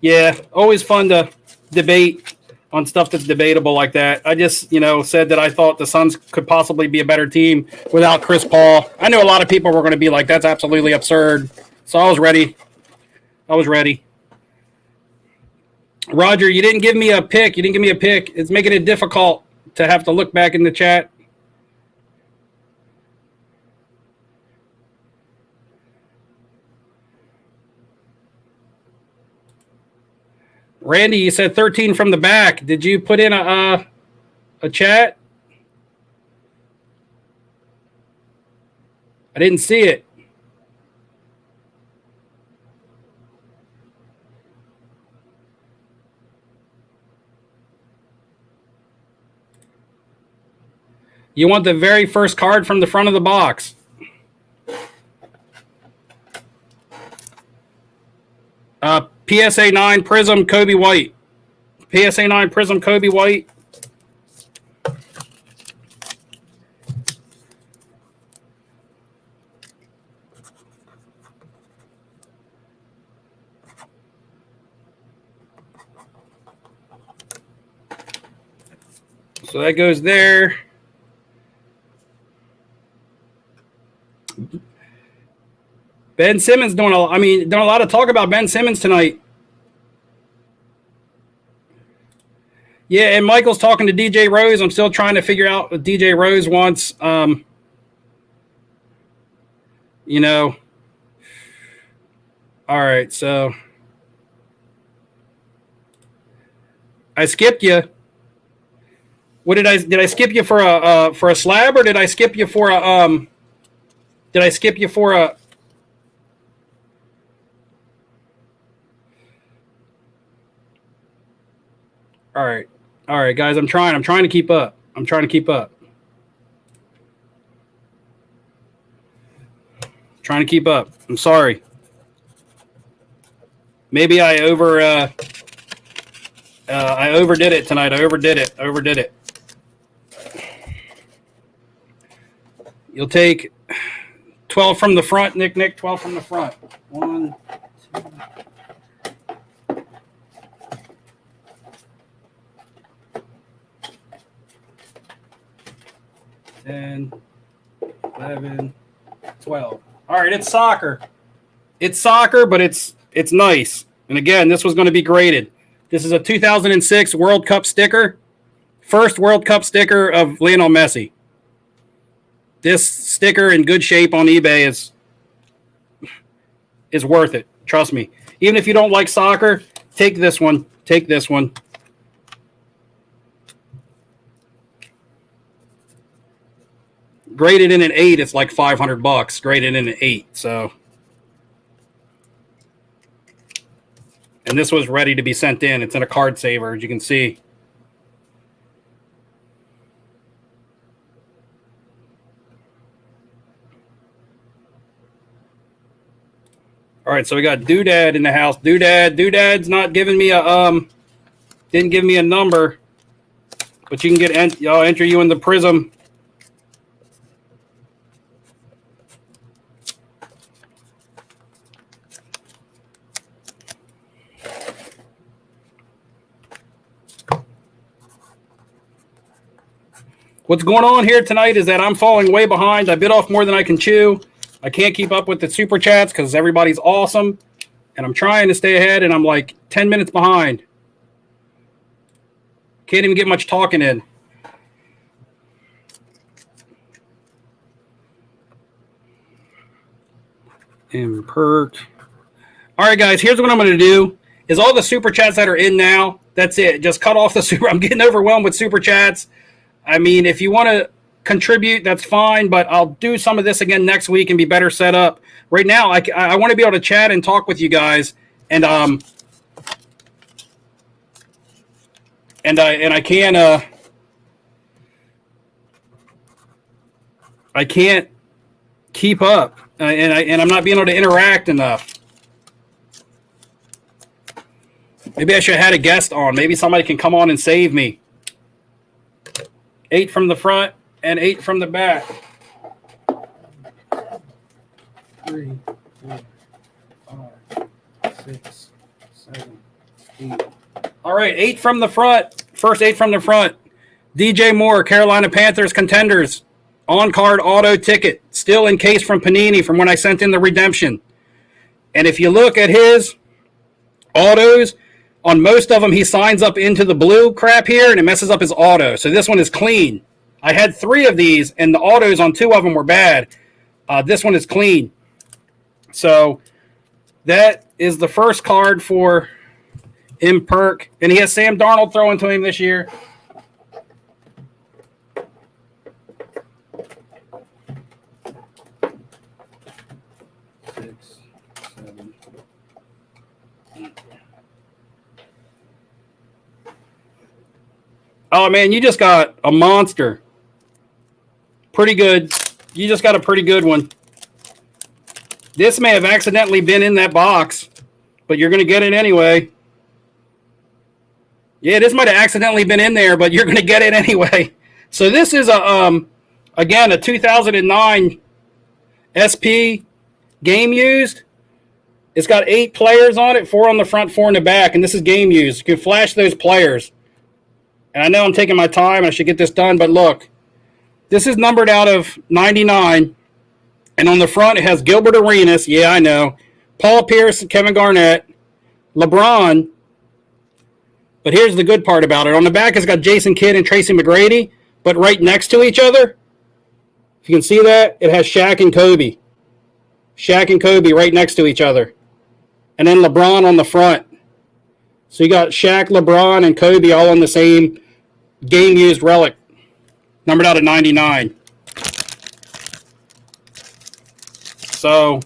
Yeah, always fun to debate on stuff that's debatable like that. I just, said that I thought the Suns could possibly be a better team without Chris Paul. I knew a lot of people were going to be like, that's absolutely absurd. So I was ready. Roger, you didn't give me a pick. It's making it difficult to have to look back in the chat. Randy, you said 13 from the back. Did you put in a chat? I didn't see it. You want the very first card from the front of the box. PSA 9 Prism Kobe White. PSA 9 Prism Kobe White. So that goes there. Ben Simmons doing a lot of talk about Ben Simmons tonight. Yeah, and Michael's talking to DJ Rose. I'm still trying to figure out what DJ Rose wants. All right, so I skipped you. What did I skip you for a slab, or did I skip you for a All right, guys. I'm trying to keep up. I'm trying to keep up. I'm sorry. Maybe I overdid it tonight. I overdid it. You'll take 12 from the front, Nick. 12 from the front. 1, 2. 10, 11, 12. All right, it's soccer. But it's nice. And again, this was going to be graded. This is a 2006 World Cup sticker. First World Cup sticker of Lionel Messi. This sticker in good shape on eBay is worth it. Trust me. Even if you don't like soccer, take this one. Graded in an 8, it's like $500. Graded in an 8, so. And this was ready to be sent in. It's in a card saver, as you can see. All right, so we got Doodad in the house. Doodad's not giving me didn't give me a number, but you can I'll enter you in the Prism. What's going on here tonight is that I'm falling way behind. I bit off more than I can chew. I can't keep up with the super chats because everybody's awesome. And I'm trying to stay ahead, and I'm like 10 minutes behind. Can't even get much talking in. Imperk. All right, guys, here's what I'm going to do. Is all the super chats that are in now, that's it. Just cut off the super. I'm getting overwhelmed with super chats. I mean, if you want to contribute, that's fine, but I'll do some of this again next week and be better set up. Right now, I want to be able to chat and talk with you guys, and I can't keep up, and I'm not being able to interact enough. Maybe I should have had a guest on. Maybe somebody can come on and save me. 8 from the front and 8 from the back. 3, 4, 5, 6, 7, 8. All right, 8 from the front. First 8 from the front. DJ Moore, Carolina Panthers contenders. On-card auto ticket. Still in case from Panini from when I sent in the redemption. And if you look at his autos, on most of them, he signs up into the blue crap here, and it messes up his auto. So this one is clean. I had 3 of these, and the autos on 2 of them were bad. This one is clean. So that is the first card for Imperk. And he has Sam Darnold throwing to him this year. Oh, man, you just got a monster. Pretty good. You just got a pretty good one. This may have accidentally been in that box, but you're going to get it anyway. Yeah, this might have accidentally been in there, but you're going to get it anyway. So this is, again, a 2009 SP game used. It's got 8 players on it, 4 on the front, 4 in the back, and this is game used. You can flash those players. And I know I'm taking my time. I should get this done. But look, this is numbered out of 99. And on the front, it has Gilbert Arenas. Yeah, I know. Paul Pierce, Kevin Garnett, LeBron. But here's the good part about it. On the back, it's got Jason Kidd and Tracy McGrady. But right next to each other, if you can see that, it has Shaq and Kobe. Shaq and Kobe right next to each other. And then LeBron on the front. So you got Shaq, LeBron, and Kobe all on the same game-used relic, numbered out of 99. So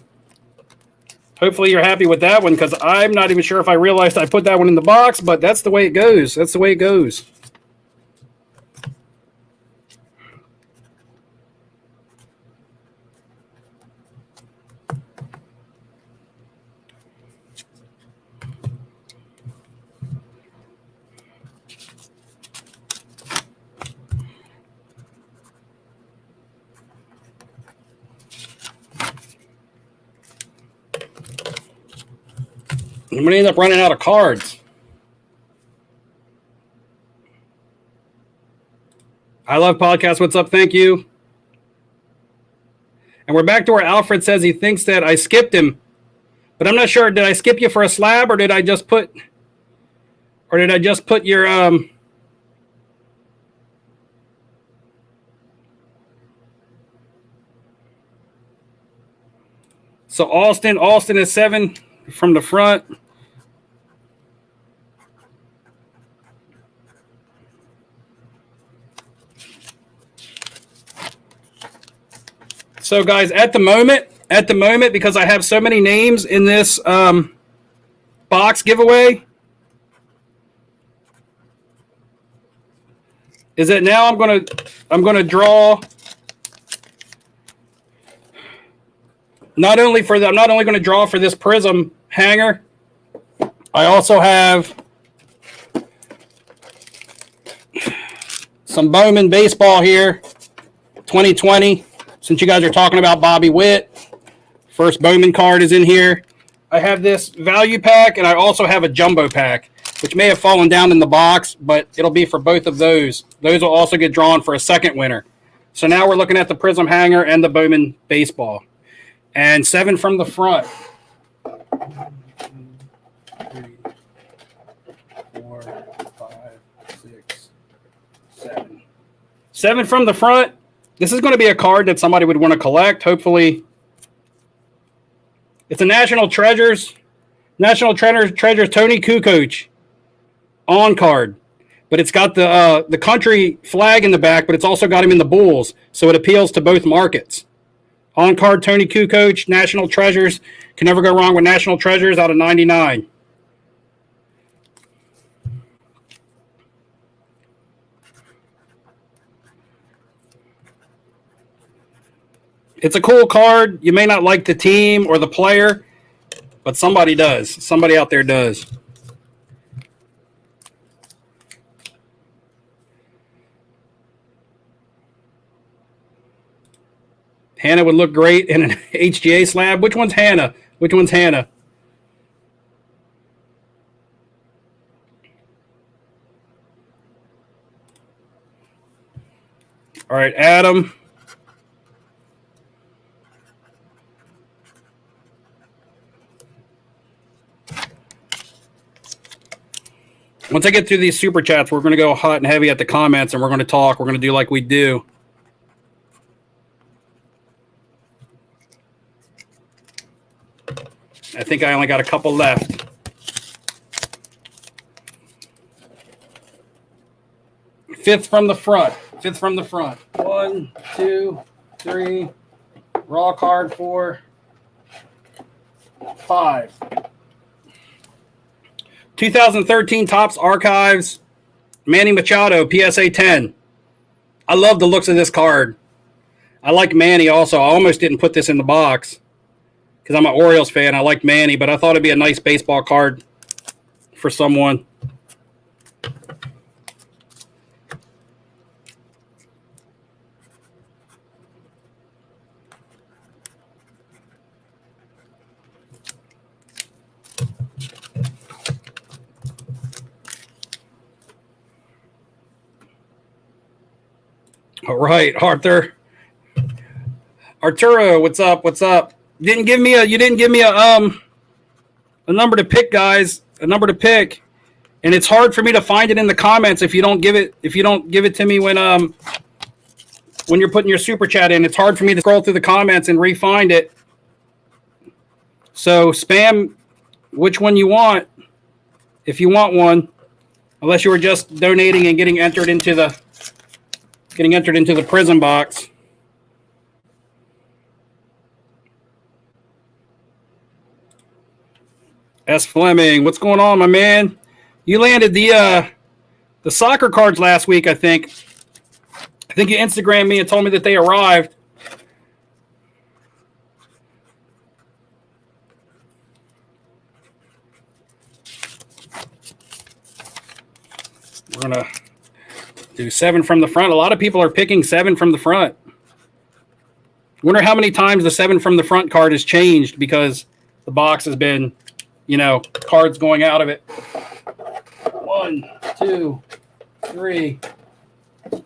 hopefully you're happy with that one, because I'm not even sure if I realized I put that one in the box, but that's the way it goes. That's the way it goes. I'm going to end up running out of cards. I love podcasts. What's up? Thank you. And we're back to where Alfred says he thinks that I skipped him. But I'm not sure. Did I skip you for a slab, or did I just put your So Austin is 7 from the front. So guys, at the moment, because I have so many names in this box giveaway, is that now I'm gonna draw. I'm not only going to draw for this Prism hanger, I also have some Bowman baseball here, 2020. Since you guys are talking about Bobby Witt, first Bowman card is in here. I have this value pack, and I also have a jumbo pack, which may have fallen down in the box, but it'll be for both of those. Those will also get drawn for a second winner. So now we're looking at the Prism hanger and the Bowman baseball. And 7 from the front. 1, 2, 3, 4, 5, 6, 7. 7 from the front. This is going to be a card that somebody would want to collect, hopefully. It's a National Treasures National Treasures Tony Kukoc on card. But it's got the country flag in the back, but it's also got him in the Bulls, so it appeals to both markets. On card Tony Kukoc, National Treasures. Can never go wrong with National Treasures out of 99. It's a cool card. You may not like the team or the player, but somebody does. Somebody out there does. Hannah would look great in an HGA slab. Which one's Hannah? Which one's Hannah? All right, Adam. Once I get through these super chats, we're going to go hot and heavy at the comments, and we're going to talk. We're going to do like we do. I think I only got a couple left. Fifth from the front. Fifth from the front. 1, 2, 3. Raw card 4, 5. 2013 Topps Archives. Manny Machado, PSA 10. I love the looks of this card. I like Manny also. I almost didn't put this in the box because I'm an Orioles fan. I like Manny, but I thought it'd be a nice baseball card for someone. All right, Arturo, what's up? What's up? You didn't give me a number to pick, guys. A number to pick. And it's hard for me to find it in the comments if you don't give it to me when you're putting your super chat in. It's hard for me to scroll through the comments and re-find it. So spam which one you want if you want one, unless you were just donating and getting entered into the Prism box. S. Fleming, what's going on, my man? You landed the soccer cards last week, I think. I think you Instagrammed me and told me that they arrived. We're gonna do 7 from the front. A lot of people are picking 7 from the front. Wonder how many times the 7 from the front card has changed because the box has been, cards going out of it. 1, 2, 3,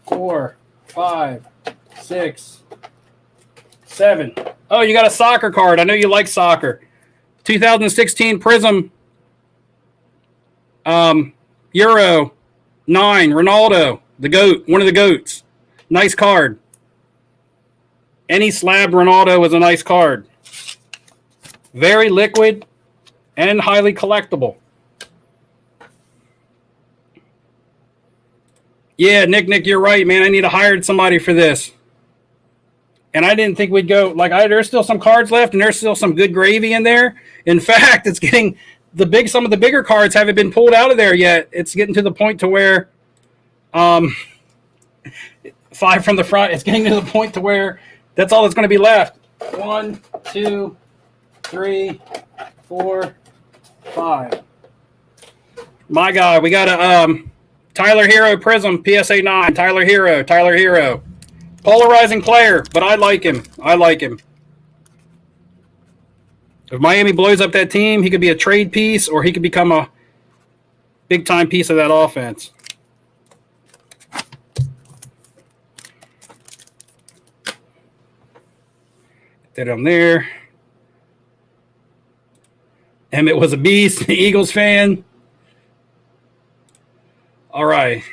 4, 5, 6, 7. Oh, you got a soccer card. I know you like soccer. 2016 Prism Euro 9 Ronaldo, the GOAT, one of the GOATs. Nice card. Any slab Ronaldo is a nice card. Very liquid and highly collectible. Yeah, Nick, you're right, man. I need to hire somebody for this. And I didn't think we'd go there's still some cards left, and there's still some good gravy in there. In fact, it's getting some of the bigger cards haven't been pulled out of there yet. It's getting to the point to where 5 from the front. It's getting to the point to where that's all that's going to be left. 1, 2, 3, 4, 5. My God, we got a Tyler Hero Prism PSA 9. Tyler Hero. Polarizing player, but I like him. If Miami blows up that team, he could be a trade piece or he could become a big-time piece of that offense. Get that on there. Emmett was a beast, Eagles fan. All right.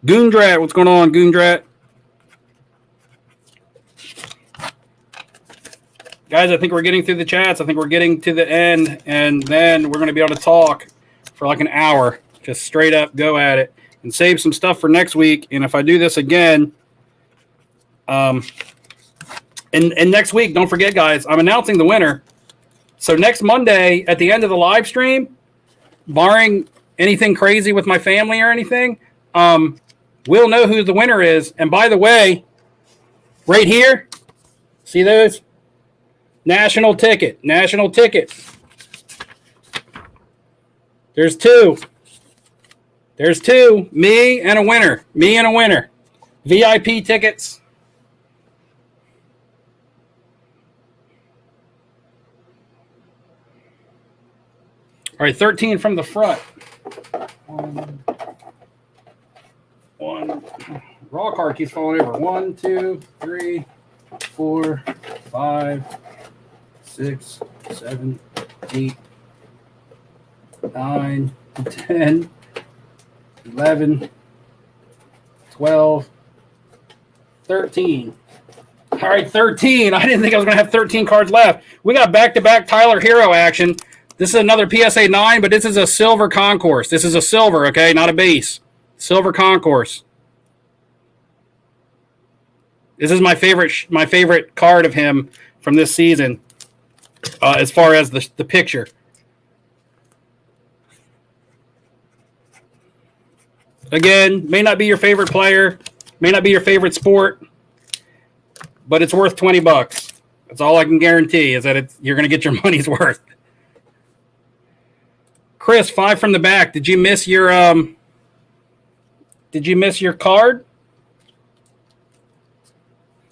Goondrat, what's going on, Goondrat? Guys, I think we're getting through the chats. I think we're getting to the end, and then we're going to be able to talk for like an hour. Just straight up go at it and save some stuff for next week. And if I do this again, and next week, don't forget, guys, I'm announcing the winner. So next Monday at the end of the live stream, barring anything crazy with my family or anything, we'll know who the winner is. And by the way, right here, see those? National ticket. There's two. Me and a winner. VIP tickets. All right, 13 from the front. One. Raw card keeps falling over. 1, 2, 3, 4, 5, 6, 7, 8, 9, 10, 11, 12, 13. All right, 13. I didn't think I was going to have 13 cards left. We got back-to-back Tyler Hero action. This is another PSA 9, but this is a silver concourse. This is a silver, okay, not a base. Silver concourse. This is my favorite card of him from this season, as far as the picture. Again, may not be your favorite player, may not be your favorite sport, but it's worth $20. That's all I can guarantee, is that you're going to get your money's worth. Chris, 5 from the back. Did you miss your card?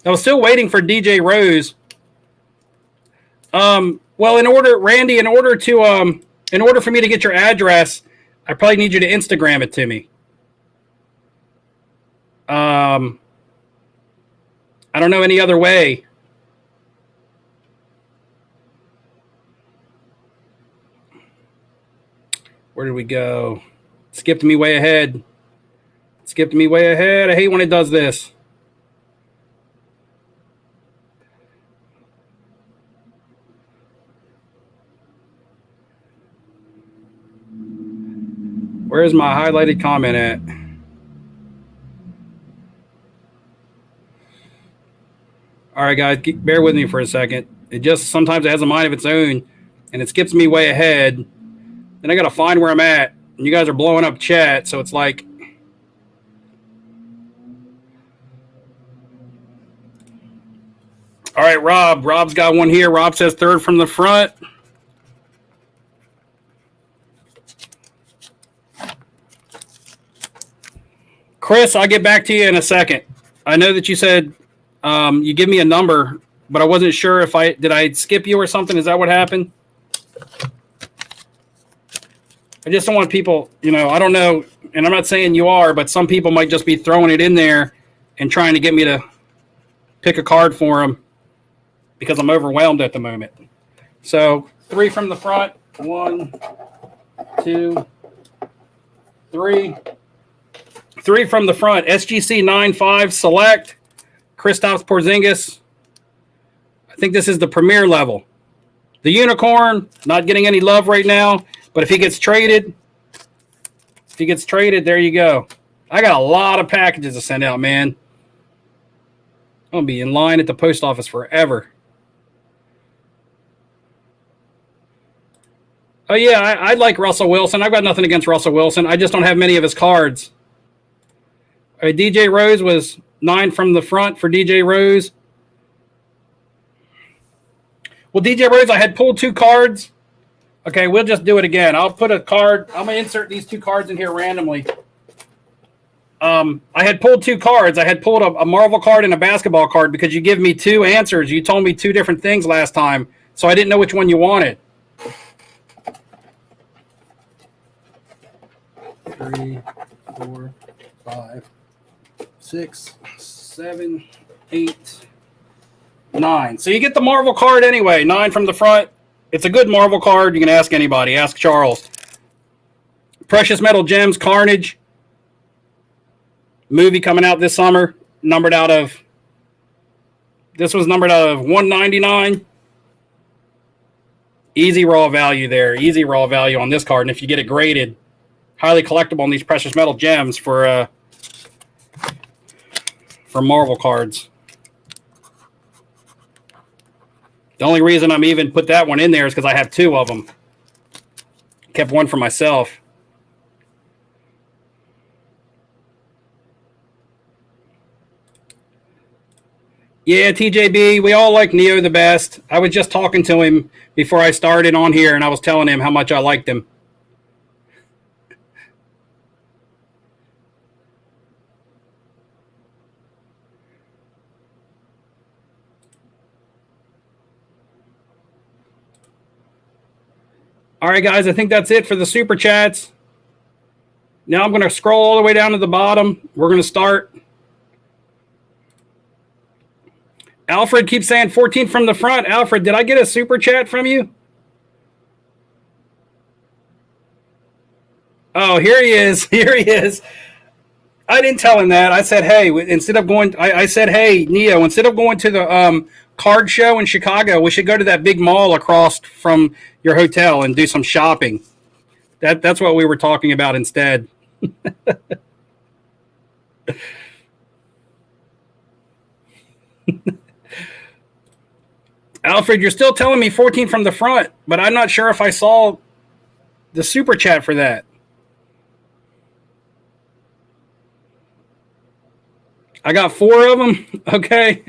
I was still waiting for DJ Rose. Well, in order for me to get your address, I probably need you to Instagram it to me. I don't know any other way. Where did we go? Skipped me way ahead. I hate when it does this. Where's my highlighted comment at? All right, guys, bear with me for a second. It just sometimes it has a mind of its own, and it skips me way ahead. Then I got to find where I'm at, and you guys are blowing up chat, so it's like... All right, Rob. Rob's got one here. Rob says 3rd from the front. Chris, I'll get back to you in a second. I know that you said you give me a number, but I wasn't sure if did I skip you or something? Is that what happened? I just don't want people, I don't know, and I'm not saying you are, but some people might just be throwing it in there and trying to get me to pick a card for them because I'm overwhelmed at the moment. So 3 from the front. 1, 2, 3. 3 from the front. SGC 9.5 Select. Kristaps Porzingis. I think this is the premier level. The Unicorn, not getting any love right now. But if he gets traded, there you go. I got a lot of packages to send out, man. I'm going to be in line at the post office forever. Oh, yeah, I like Russell Wilson. I've got nothing against Russell Wilson. I just don't have many of his cards. All right, DJ Rose was 9 from the front for DJ Rose. Well, DJ Rose, I had pulled 2 cards. Okay, we'll just do it again. I'll put a card. I'm going to insert these 2 cards in here randomly. I had pulled 2 cards. I had pulled a Marvel card and a basketball card because you give me 2 answers. You told me 2 different things last time, so I didn't know which one you wanted. 3, 4, 5, 6, 7, 8, 9. So you get the Marvel card anyway. 9 from the front. It's a good Marvel card. You can ask anybody. Ask Charles. Precious Metal Gems, Carnage. Movie coming out this summer. This was numbered out of 199. Easy raw value there. Easy raw value on this card. And if you get it graded, highly collectible on these precious metal gems for Marvel cards. The only reason I'm even put that one in there is because I have two of them. Kept one for myself. Yeah, TJB, we all like Neo the best. I was just talking to him before I started on here, and I was telling him how much I liked him. All right, guys, I think that's it for the Super Chats. Now I'm going to scroll all the way down to the bottom. We're going to start. Alfred keeps saying 14 from the front. Alfred, did I get a Super Chat from you? Oh, here he is. Here he is. I didn't tell him that. I said, hey, instead of going, I said, hey, Neo, instead of going to the card show in Chicago, we should go to that big mall across from your hotel and do some shopping. That's what we were talking about instead. Alfred, you're still telling me 14 from the front, but I'm not sure if I saw the Super Chat for that. I got 4 of them. Okay.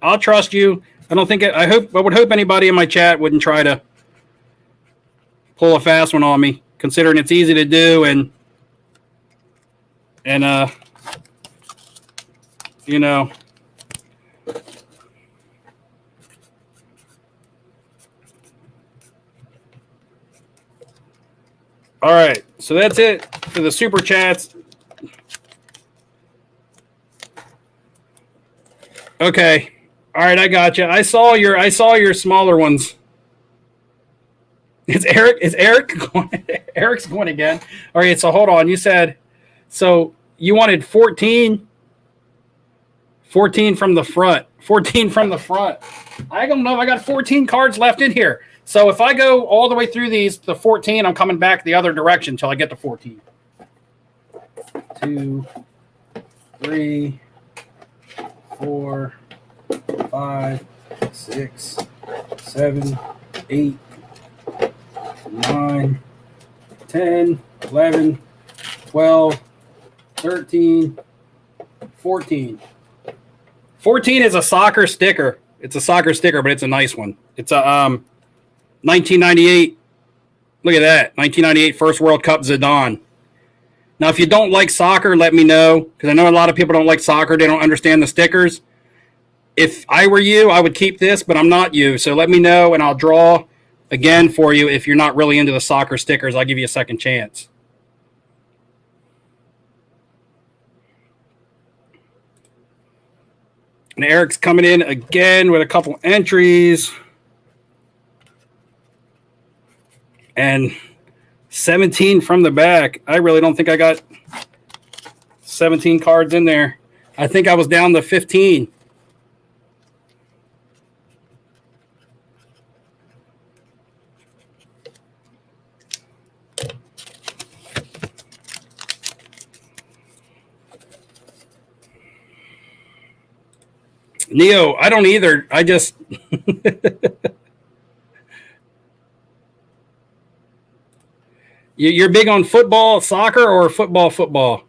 I'll trust you. I don't think I would hope anybody in my chat wouldn't try to pull a fast one on me, considering it's easy to do and you know. All right, so that's it for the Super Chats. Okay. All right, I got you. I saw your smaller ones. It's Eric. Is Eric going? Eric's going again. All right, so hold on. You said so you wanted 14 from the front. 14 from the front. I don't know. I got 14 cards left in here. So if I go all the way through these, the 14, I'm coming back the other direction until I get to 14. 2, 3, 4, 5, 6, 7, 8, 9, 10, 11, 12, 13, 14. 14 is a soccer sticker. It's a soccer sticker, but it's a nice one. It's a 1998. Look at that. 1998 First World Cup Zidane. Now, if you don't like soccer, let me know, because I know a lot of people don't like soccer. They don't understand the stickers. If I were you, I would keep this, but I'm not you. So let me know, and I'll draw again for you. If you're not really into the soccer stickers, I'll give you a second chance. And Eric's coming in again with a couple entries. And 17 from the back. I really don't think I got 17 cards in there. I think I was down to 15. Neo, I don't either. I just You're big on football, soccer, or football?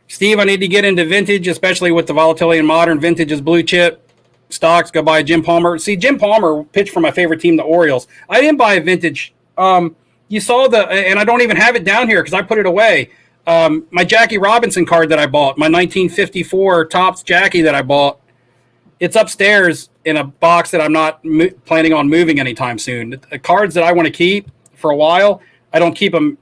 Steve, I need to get into vintage, especially with the volatility in modern. Vintage is blue chip stocks. Go buy Jim Palmer. See, Jim Palmer pitched for my favorite team, the Orioles. I didn't buy a vintage. You saw and I don't even have it down here because I put it away. My Jackie Robinson card that I bought, my 1954 Topps Jackie that I bought, it's upstairs in a box that I'm not planning on moving anytime soon. The cards that I want to keep for a while, I don't keep them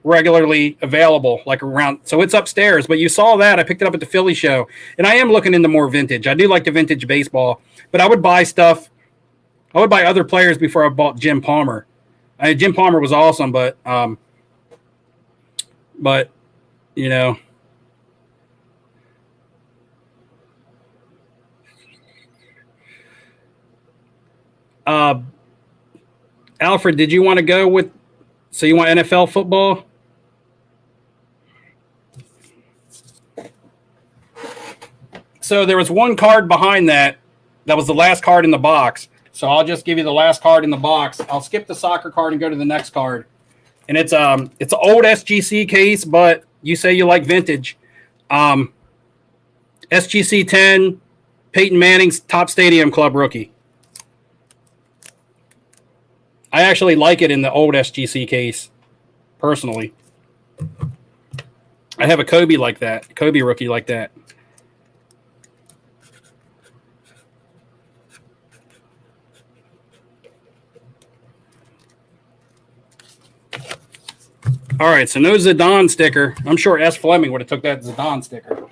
regularly available, like around. So it's upstairs. But you saw that. I picked it up at the Philly show. And I am looking into more vintage. I do like the vintage baseball. But I would buy stuff. I would buy other players before I bought Jim Palmer. Jim Palmer was awesome, but you know. Uh, Alfred, did you want to go with? So you want NFL football? So there was one card behind that. That was the last card in the box. So I'll just give you the last card in the box. I'll skip the soccer card and go to the next card. And it's an old SGC case, but you say you like vintage. SGC 10, Peyton Manning's Top Stadium Club rookie. I actually like it in the old SGC case, personally. I have a Kobe like that, Kobe rookie like that. All right, so no Zidane sticker. I'm sure S. Fleming would have took that Zidane sticker.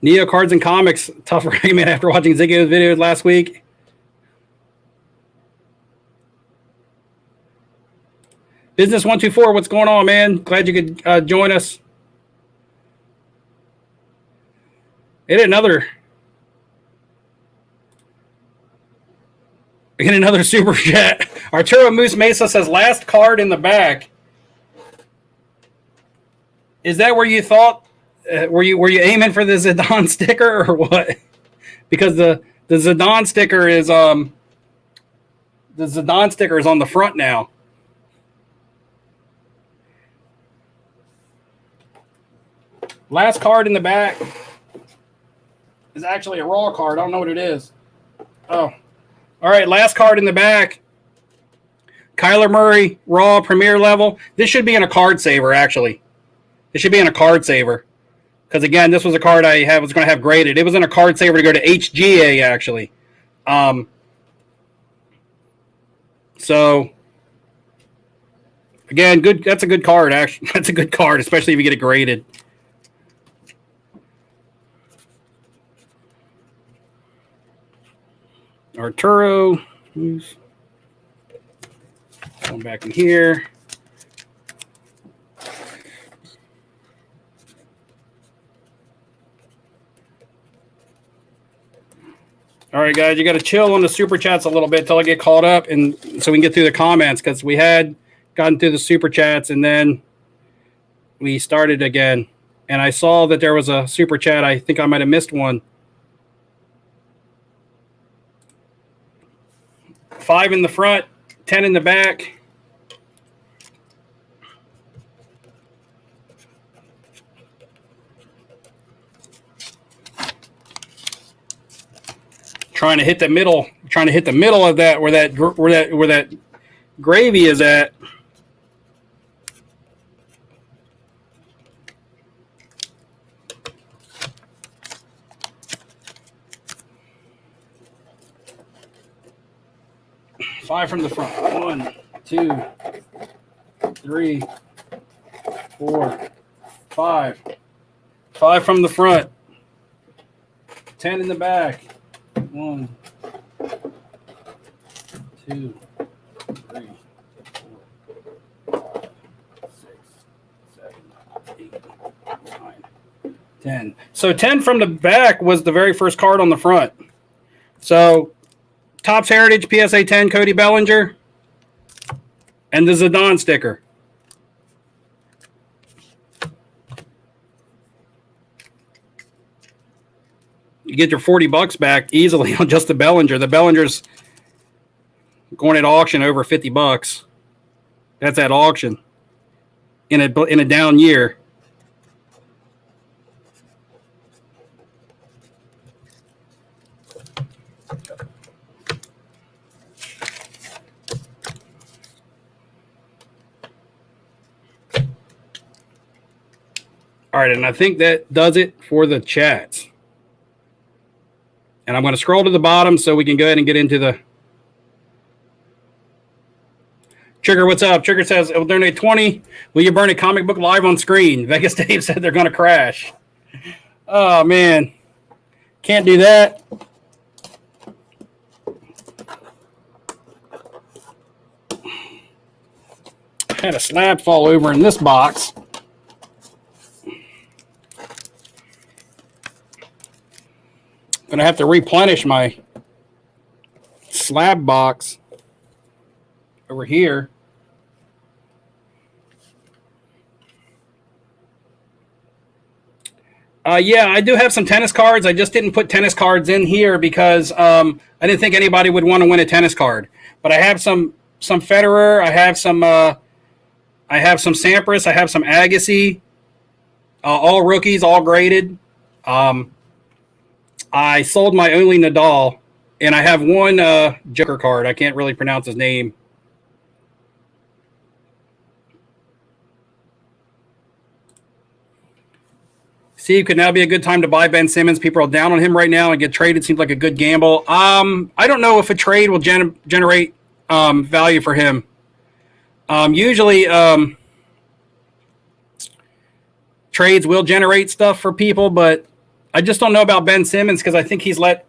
Neo Cards and Comics, tough argument after watching Ziggo's video last week. Business 124, what's going on, man? Glad you could join us. Get another super chat. Arturo Moose Mesa says last card in the back. Is that where you thought? Were you aiming for the Zidane sticker or what? Because the Zidane sticker is on the front now. Last card in the back is actually a raw card. I don't know what it is. Oh, all right. Last card in the back. Kyler Murray, raw premier level. This should be in a card saver, actually. It should be in a card saver. Because, again, this was a card I was going to have graded. It was in a card saver to go to HGA, actually. So, again, good. That's a good card, actually. That's a good card, especially if you get it graded. Arturo. Going back in here. All right, guys, you got to chill on the super chats a little bit till I get caught up, and so we can get through the comments, because we had gotten through the super chats and then we started again. And I saw that there was a super chat. I think I might have missed one. 5 in the front, 10 in the back. Trying to hit the middle of that where that gravy is at. Five from the front. 1, 2, 3, 4, 5. 5 from the front. 10 in the back. 1, 2, 3, 4, 5, 6, 7, 8, 9, 10. So 10 from the back was the very first card on the front. So Topps Heritage PSA 10 Cody Bellinger and the Zidane sticker. You get your $40 back easily on just the Bellinger. The Bellinger's going at auction over $50. That's at auction in a down year. All right, and I think that does it for the chats. And I'm going to scroll to the bottom so we can go ahead and get into the... Trigger, what's up? Trigger says, I'll donate 20. Will you burn a comic book live on screen? Vegas Dave said they're going to crash. Oh, man. Can't do that. Had a slab fall over in this box. Gonna have to replenish my slab box over here. Yeah, I do have some tennis cards. I just didn't put tennis cards in here because I didn't think anybody would want to win a tennis card. But I have some Federer. I have some Sampras. I have some Agassi. All rookies, all graded. I sold my only Nadal, and I have one Joker card. I can't really pronounce his name. Steve, could now be a good time to buy Ben Simmons. People are down on him right now and get traded. Seems like a good gamble. I don't know if a trade will generate value for him. Usually, trades will generate stuff for people, but I just don't know about Ben Simmons because I think he's let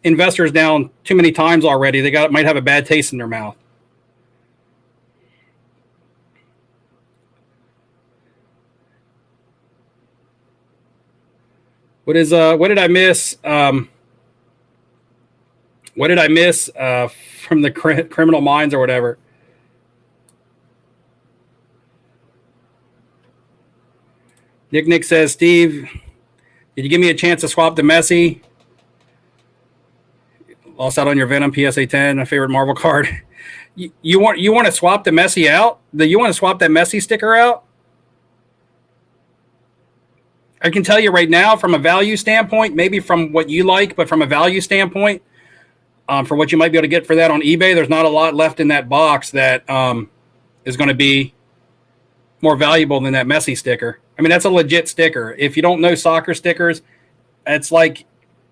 investors down too many times already. They might have a bad taste in their mouth. What did I miss? What did I miss from the Criminal Minds or whatever? Nick says, Steve, did you give me a chance to swap the Messi? Lost out on your Venom PSA 10, my favorite Marvel card. You want to swap the Messi out? You want to swap that Messi sticker out? I can tell you right now, from a value standpoint, maybe from what you like, but from a value standpoint, for what you might be able to get for that on eBay, there's not a lot left in that box that is going to be more valuable than that Messi sticker. I mean, that's a legit sticker. If you don't know soccer stickers, it's like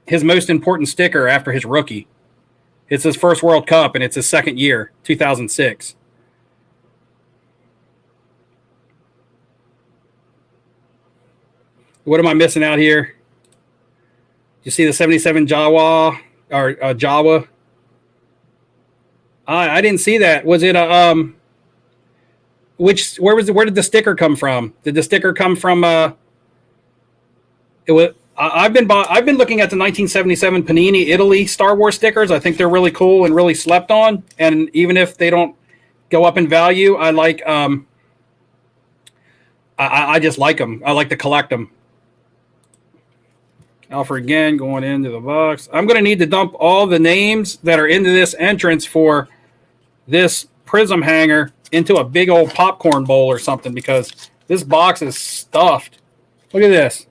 his most important sticker after his rookie. It's his first World Cup, and it's his second year, 2006. What am I missing out here? You see the 77 Jawa or Jawa? I didn't see that. Was it a where did the sticker come from? Did the sticker come from it was I've been looking at the 1977 Panini Italy Star Wars stickers. I think they're really cool and really slept on, and even if they don't go up in value, I like I just like them. I like to collect them. Alpha again, going into the box. I'm going to need to dump all the names that are into this entrance for this prism hanger into a big old popcorn bowl or something because this box is stuffed. Look at this.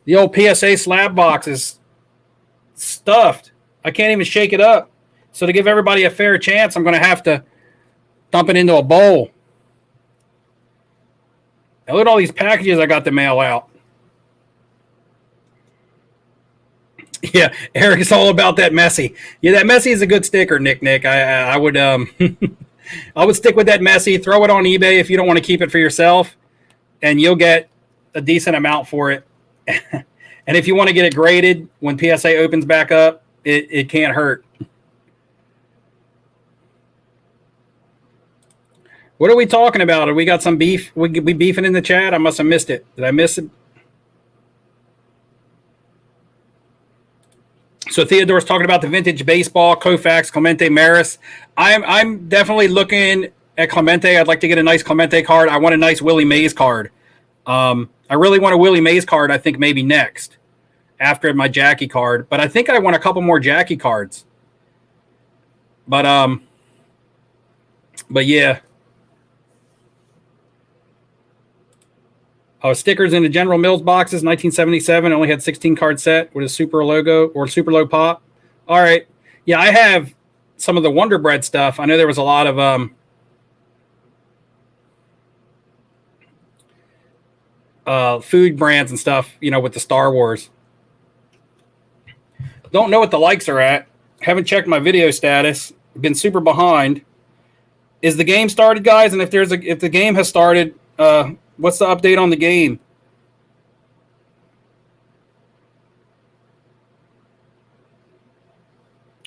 The old PSA slab box is stuffed. I can't even shake it up. So to give everybody a fair chance, I'm going to have to dump it into a bowl. Now look at all these packages I got to mail out. Yeah, Eric is all about that Messi. Yeah, that Messi is a good sticker, Nick. I would I would stick with that Messi. Throw it on eBay if you don't want to keep it for yourself, and you'll get a decent amount for it. And if you want to get it graded when PSA opens back up, it can't hurt. What are we talking about? Are we got some beef? We beefing in the chat? I must have missed it. Did I miss it? So Theodore's talking about the vintage baseball, Koufax, Clemente, Maris. I'm definitely looking at Clemente. I'd like to get a nice Clemente card. I want a nice Willie Mays card. I really want a Willie Mays card, I think maybe next after my Jackie card. But I think I want a couple more Jackie cards. But yeah. Stickers in the General Mills boxes, 1977. Only had 16 card set with a super logo or super low pop. All right. Yeah, I have some of the Wonder Bread stuff. I know there was a lot of food brands and stuff, with the Star Wars. Don't know what the likes are at. Haven't checked my video status. Been super behind. Is the game started, guys? And if the game has started, what's the update on the game?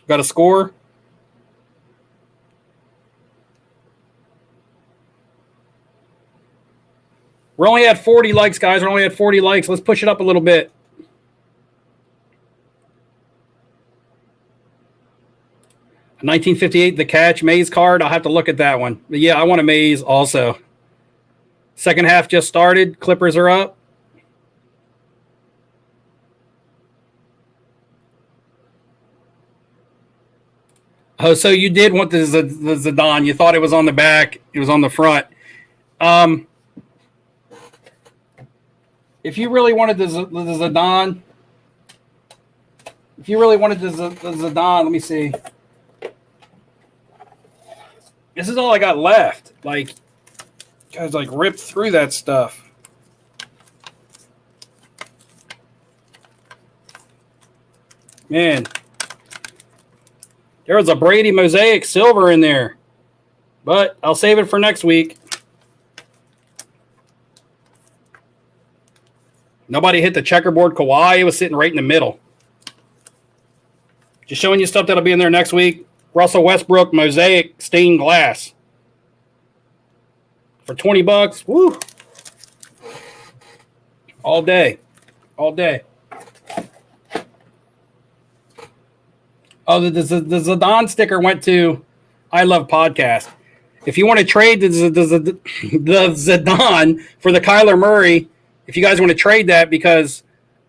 Got a score? We're only at 40 likes, guys. We're only at 40 likes. Let's push it up a little bit. A 1958, the catch, Mays card. I'll have to look at that one. But yeah, I want a Mays also. Second half just started. Clippers are up. Oh, so you did want the Zidane. You thought it was on the back. It was on the front. If you really wanted the Zidane, let me see. This is all I got left. Like, guys, like ripped through that stuff. Man, there was a Brady Mosaic silver in there, but I'll save it for next week. Nobody hit the checkerboard Kawhi. It was sitting right in the middle. Just showing you stuff that'll be in there next week. Russell Westbrook Mosaic stained glass for $20. Woo! All day. Oh, the Zidane sticker went to I Love Podcast. If you want to trade the Zidane for the Kyler Murray, if you guys want to trade that, because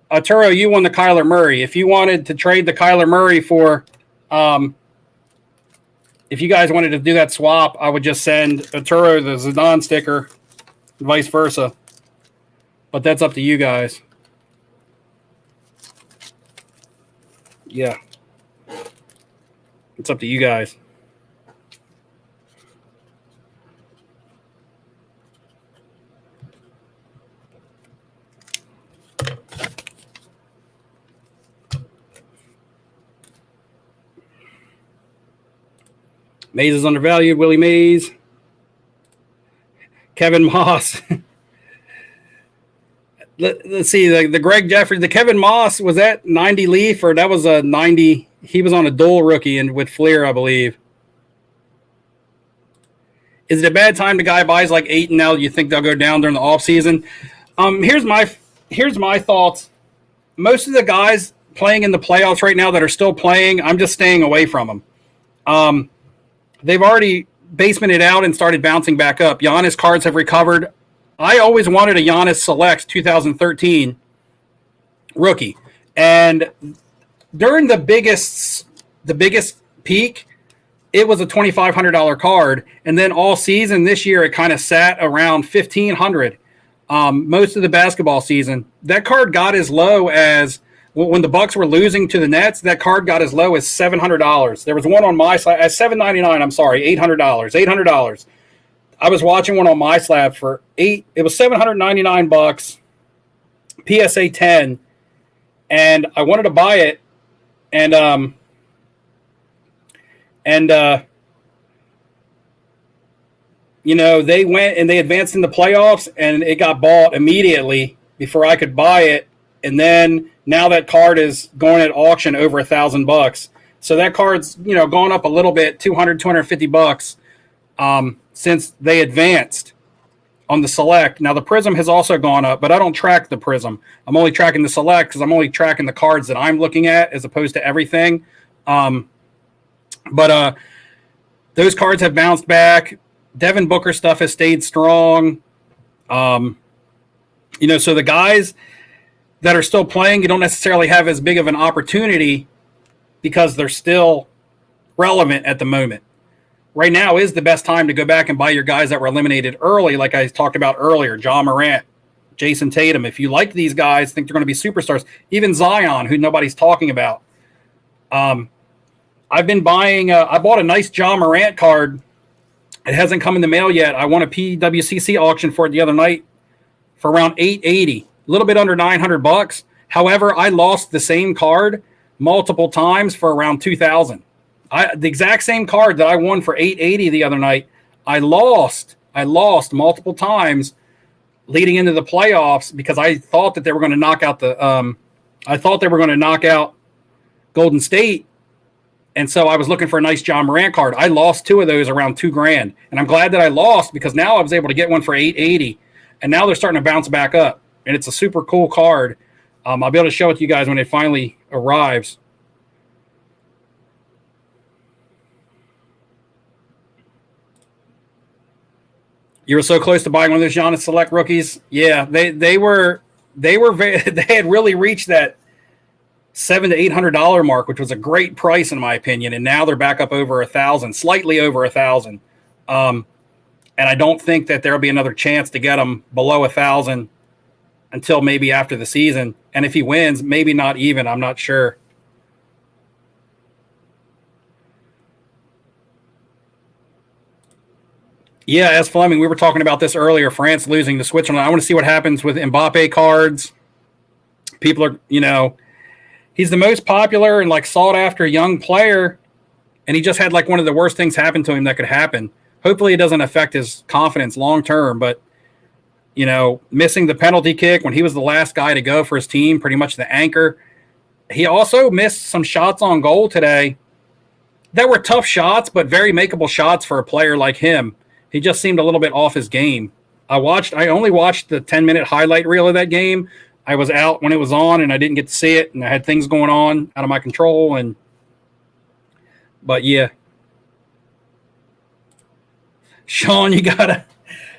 Arturo, you won the Kyler Murray. If you wanted to trade the Kyler Murray for, if you guys wanted to do that swap, I would just send Arturo the Zidane sticker, and vice versa. But that's up to you guys. Yeah. It's up to you guys. Mays is undervalued. Willie Mays. Kevin Moss. Let's see. The Greg Jeffries. The Kevin Moss, was that 90 Leaf or that was a 90? He was on a dual rookie and with Fleer, I believe. Is it a bad time the guy buys like 8 and now you think they'll go down during the offseason? Here's my thoughts. Most of the guys playing in the playoffs right now that are still playing, I'm just staying away from them. They've already basemented out and started bouncing back up. Giannis cards have recovered. I always wanted a Giannis Select 2013 rookie. And during the biggest peak, it was a $2,500 card. And then all season this year, it kind of sat around $1,500. Most of the basketball season. That card got as low as, when the Bucks were losing to the Nets, that card got as low as $700. There was one on my slab at $799. I'm sorry, $800. I was watching one on my slab for $8. It was $799, PSA 10, and I wanted to buy it, and you know, they went and they advanced in the playoffs, and it got bought immediately before I could buy it, and then. Now that card is going at auction over $1,000. So that card's, you know, gone up a little bit, $250, since they advanced on the Select. Now the Prism has also gone up, but I don't track the Prism. I'm only tracking the Select because I'm only tracking the cards that I'm looking at as opposed to everything. But those cards have bounced back. Devin Booker stuff has stayed strong. You know, so the guys that are still playing, you don't necessarily have as big of an opportunity because they're still relevant at the moment. Right now is the best time to go back and buy your guys that were eliminated early, like I talked about earlier, John Morant, Jason Tatum. If you like these guys, think they're going to be superstars, even Zion, who nobody's talking about. I've been buying, I bought a nice John Morant card. It hasn't come in the mail yet. I won a PWCC auction for it the other night for around $880. A little bit under $900. However, I lost the same card multiple times for around $2,000. The exact same card that I won for $880 the other night, I lost multiple times leading into the playoffs because I thought that they were going to knock out Golden State. And so I was looking for a nice John Morant card. I lost 2 of those around $2,000. And I'm glad that I lost because now I was able to get one for $880. and now they're starting to bounce back up. And it's a super cool card. I'll be able to show it to you guys when it finally arrives. You were so close to buying one of those Giannis Select rookies. Yeah, they were very, they had really reached that $700 to $800 mark, which was a great price in my opinion. And now they're back up over 1,000, slightly over 1,000. And I don't think that there'll be another chance to get them below 1,000 until maybe after the season. And if he wins, maybe not even. I'm not sure. Yeah, as Fleming, we were talking about this earlier. France losing to Switzerland. I want to see what happens with Mbappe cards. People are, he's the most popular and like sought after young player, and he just had like one of the worst things happen to him that could happen. Hopefully, it doesn't affect his confidence long term. But missing the penalty kick when he was the last guy to go for his team, pretty much the anchor. He also missed some shots on goal today that were tough shots, but very makeable shots for a player like him. He just seemed a little bit off his game. I only watched the 10-minute highlight reel of that game. I was out when it was on, and I didn't get to see it, and I had things going on out of my control. But yeah, Sean,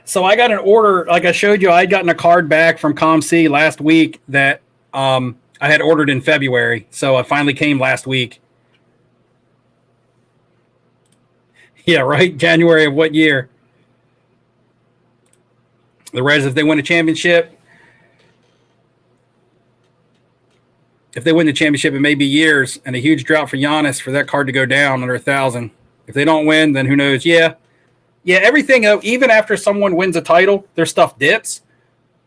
So I got an order, like I showed you. I'd gotten a card back from ComC last week that I had ordered in February, so it finally came last week. Yeah, right. January of what year? The Reds, if they win a championship, it may be years and a huge drought for Giannis for that card to go down under 1,000. If they don't win, then who knows? Yeah, everything, even after someone wins a title, their stuff dips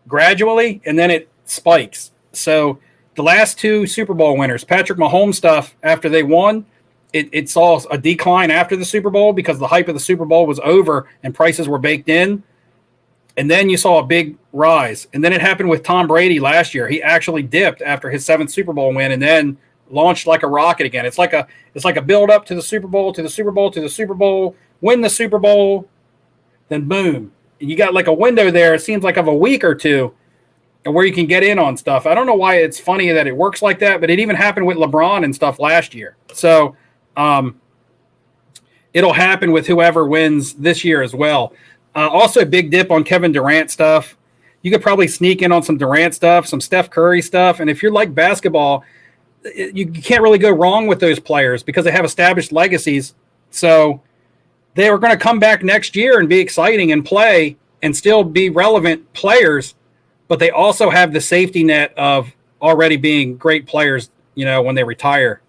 gradually, and then it spikes. So the last two Super Bowl winners, Patrick Mahomes stuff, after they won, it saw a decline after the Super Bowl because the hype of the Super Bowl was over and prices were baked in. And then you saw a big rise. And then it happened with Tom Brady last year. He actually dipped after his 7th Super Bowl win and then launched like a rocket again. It's like a build up to the Super Bowl, to the Super Bowl, to the Super Bowl, win the Super Bowl, then boom. And you got like a window there, it seems like of a week or two, where you can get in on stuff. I don't know why it's funny that it works like that, but it even happened with LeBron and stuff last year. So it'll happen with whoever wins this year as well. Also, a big dip on Kevin Durant stuff. You could probably sneak in on some Durant stuff, some Steph Curry stuff. And if you're like basketball, you can't really go wrong with those players because they have established legacies. So they are going to come back next year and be exciting and play and still be relevant players. But they also have the safety net of already being great players, when they retire.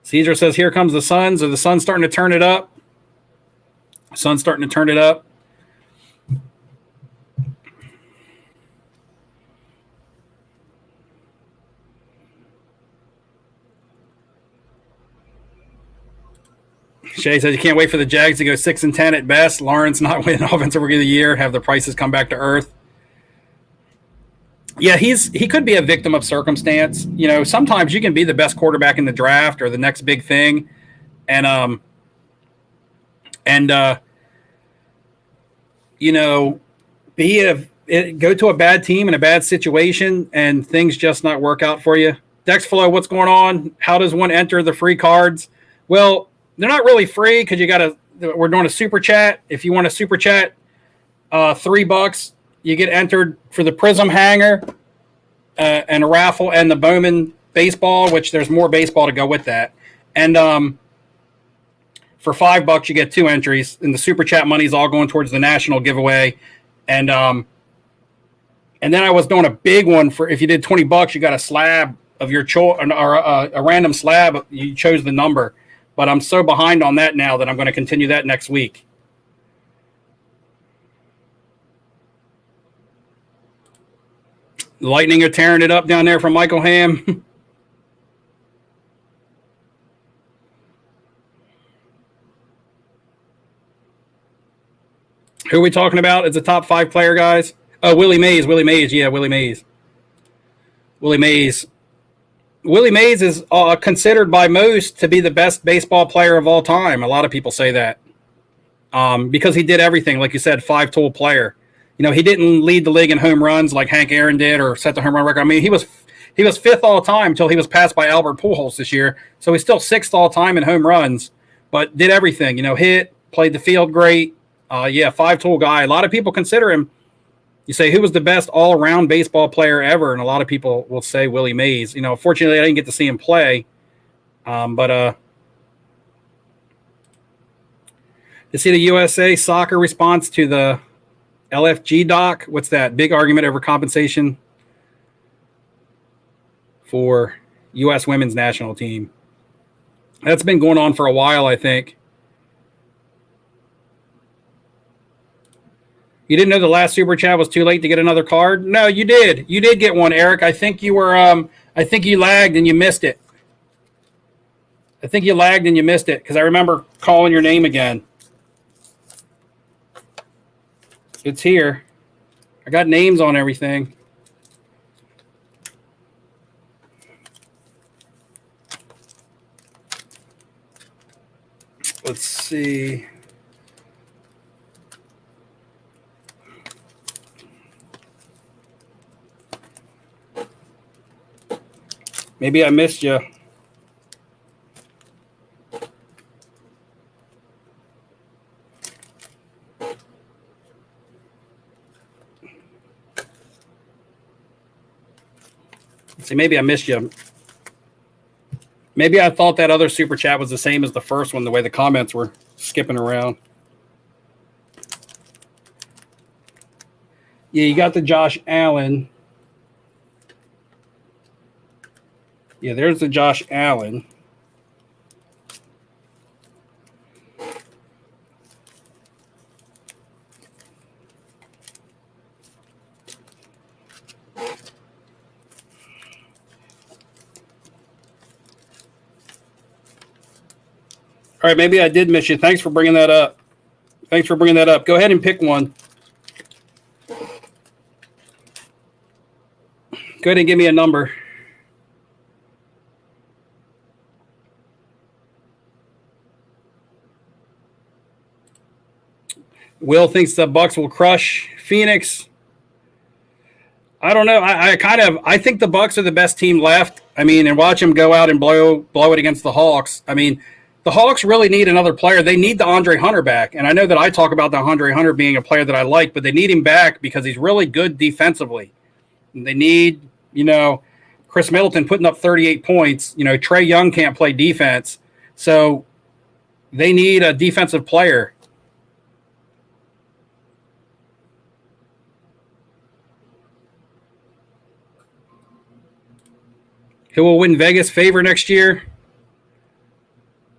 Caesar says, here comes the Suns. Are the Suns starting to turn it up? Suns starting to turn it up. Shay says, you can't wait for the Jags to go 6-10 at best. Lawrence not winning Offensive Rookie of the Year, have the prices come back to earth. Yeah, he could be a victim of circumstance. Sometimes you can be the best quarterback in the draft or the next big thing, and go to a bad team in a bad situation and things just not work out for you. Dexflow, what's going on? How does one enter the free cards? Well, they're not really free because we're doing a super chat. If you want a super chat, $3. You get entered for the Prism hanger and a raffle and the Bowman baseball, which there's more baseball to go with that. And for $5, you get 2 entries. And the super chat money is all going towards the national giveaway. And then I was doing a big one for if you did $20, you got a slab of your choice or a random slab. You chose the number. But I'm so behind on that now that I'm going to continue that next week. Lightning are tearing it up down there from Michael Ham. Who are we talking about? It's a top 5 player, guys. Oh, Willie Mays. Yeah, Willie Mays. Willie Mays is considered by most to be the best baseball player of all time. A lot of people say that because he did everything, like you said, five-tool player. You know, he didn't lead the league in home runs like Hank Aaron did or set the home run record. I mean, he was fifth all time until he was passed by Albert Pujols this year. So he's still sixth all time in home runs, but did everything. You know, hit, played the field great. Yeah, five-tool guy. A lot of people consider him. You say, who was the best all-around baseball player ever? And a lot of people will say Willie Mays. You know, fortunately, I didn't get to see him play. But to see the USA Soccer response to the LFG doc, what's that? Big argument over compensation for U.S. women's national team. That's been going on for a while, I think. You didn't know the last super chat was too late to get another card? No, you did. You did get one, Eric. I think you were. I think you lagged and you missed it. I think you lagged and you missed it because I remember calling your name again. It's here. I got names on everything. Let's see. Maybe I missed you. Let's see, maybe I missed you. Maybe I thought that other super chat was the same as the first one, the way the comments were skipping around. Yeah, you got the Josh Allen. Yeah, there's the Josh Allen. All right, maybe I did miss you. Thanks for bringing that up. Thanks for bringing that up. Go ahead and pick one. Go ahead and give me a number. Will thinks the Bucks will crush Phoenix. I don't know. I think the Bucks are the best team left. I mean, and watch them go out and blow it against the Hawks. I mean, the Hawks really need another player. They need the Andre Hunter back. And I know that I talk about the Andre Hunter being a player that I like, but they need him back because he's really good defensively. And they need, you know, Chris Middleton putting up 38 points. You know, Trae Young can't play defense. So they need a defensive player. Who will win Vegas favor next year?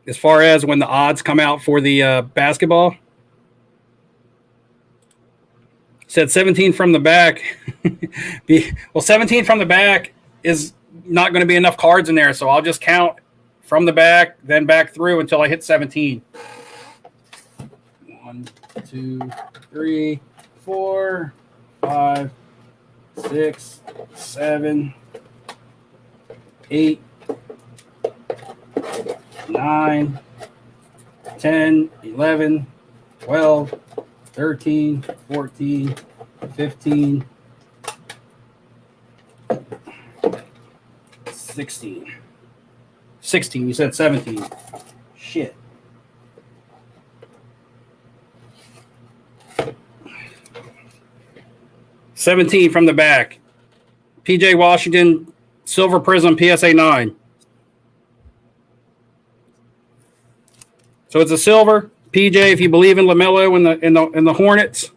As far as when the odds come out for the basketball? Said 17 from the back. Well, 17 from the back is not going to be enough cards in there, so I'll just count from the back, then back through until I hit 17. 1, 2, 3, 4, 5, 6, 7, 8, 9, 10, 11, 12, 13, 14, 15, 16. 16, you said 17. Shit. $17 from the back. PJ Washington, Silver Prism, PSA 9. So it's a silver. PJ, if you believe in LaMelo and the Hornets.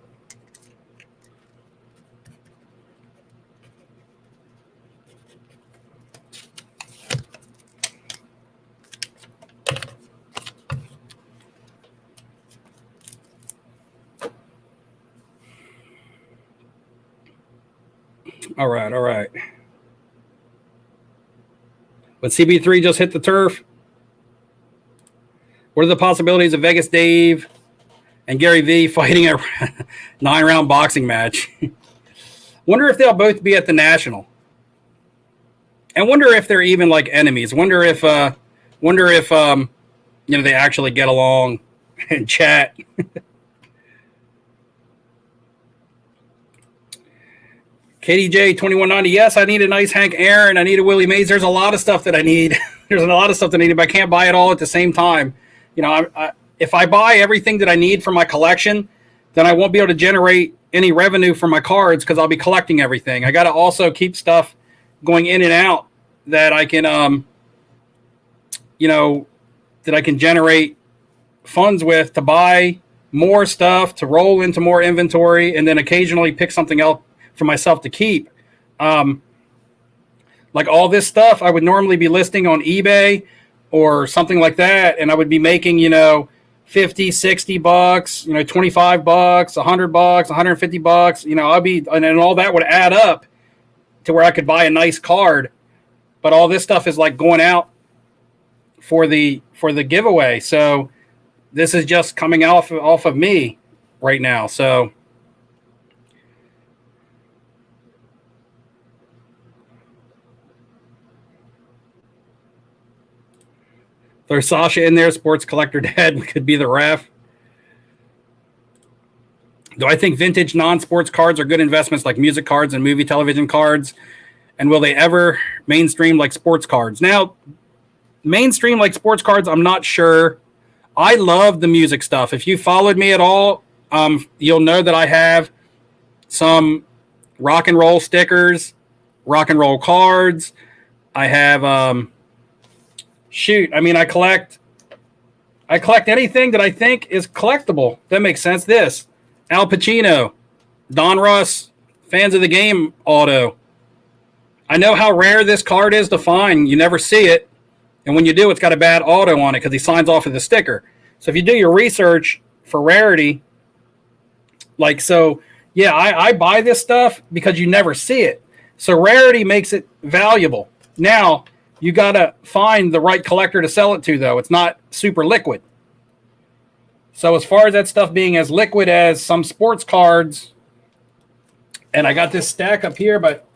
All right. But CB3 just hit the turf. What are the possibilities of Vegas Dave and Gary V fighting a 9-round boxing match? Wonder if they'll both be at the National. and wonder if they're even like enemies. Wonder if they actually get along and chat. KDJ 2190. Yes, I need a nice Hank Aaron. I need a Willie Mays. There's a lot of stuff that I need. There's a lot of stuff that I need, but I can't buy it all at the same time. If I buy everything that I need for my collection, then I won't be able to generate any revenue from my cards because I'll be collecting everything. I got to also keep stuff going in and out that I can, that I can generate funds with to buy more stuff, to roll into more inventory, and then occasionally pick something else for myself to keep. Like all this stuff I would normally be listing on eBay or something like that, and I would be making, 50, 60 bucks, 25 bucks, 100 bucks, 150 bucks, I'll be, and then all that would add up to where I could buy a nice card. But all this stuff is like going out for the giveaway. So this is just coming off of me right now. So there's Sasha in there, sports collector dad could be the ref. Do I think vintage non-sports cards are good investments like music cards and movie television cards? And will they ever mainstream like sports cards? Now, mainstream like sports cards, I'm not sure. I love the music stuff. If you followed me at all, you'll know that I have some rock and roll stickers, rock and roll cards. I have I collect anything that I think is collectible. That makes sense. This Al Pacino, Don Russ, fans of the game auto. I know how rare this card is to find. You never see it. And when you do, it's got a bad auto on it because he signs off of the sticker. So if you do your research for rarity, I buy this stuff because you never see it. So rarity makes it valuable. Now, you got to find the right collector to sell it to, though. It's not super liquid. So as far as that stuff being as liquid as some sports cards, and I got this stack up here, but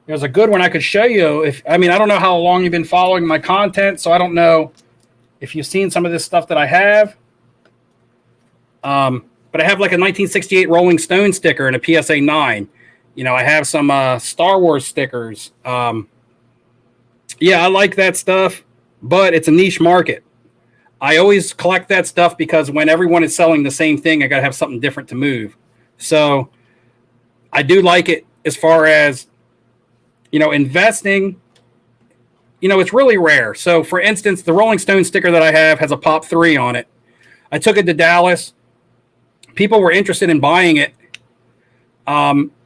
there's a good one I could show you. I don't know how long you've been following my content, so I don't know if you've seen some of this stuff that I have. But I have like a 1968 Rolling Stone sticker and a PSA 9. I have some Star Wars stickers. I like that stuff, but it's a niche market. I always collect that stuff because when everyone is selling the same thing, I got to have something different to move. So I do like it as far as, investing. It's really rare. So, for instance, the Rolling Stone sticker that I have has a Pop 3 on it. I took it to Dallas. People were interested in buying it,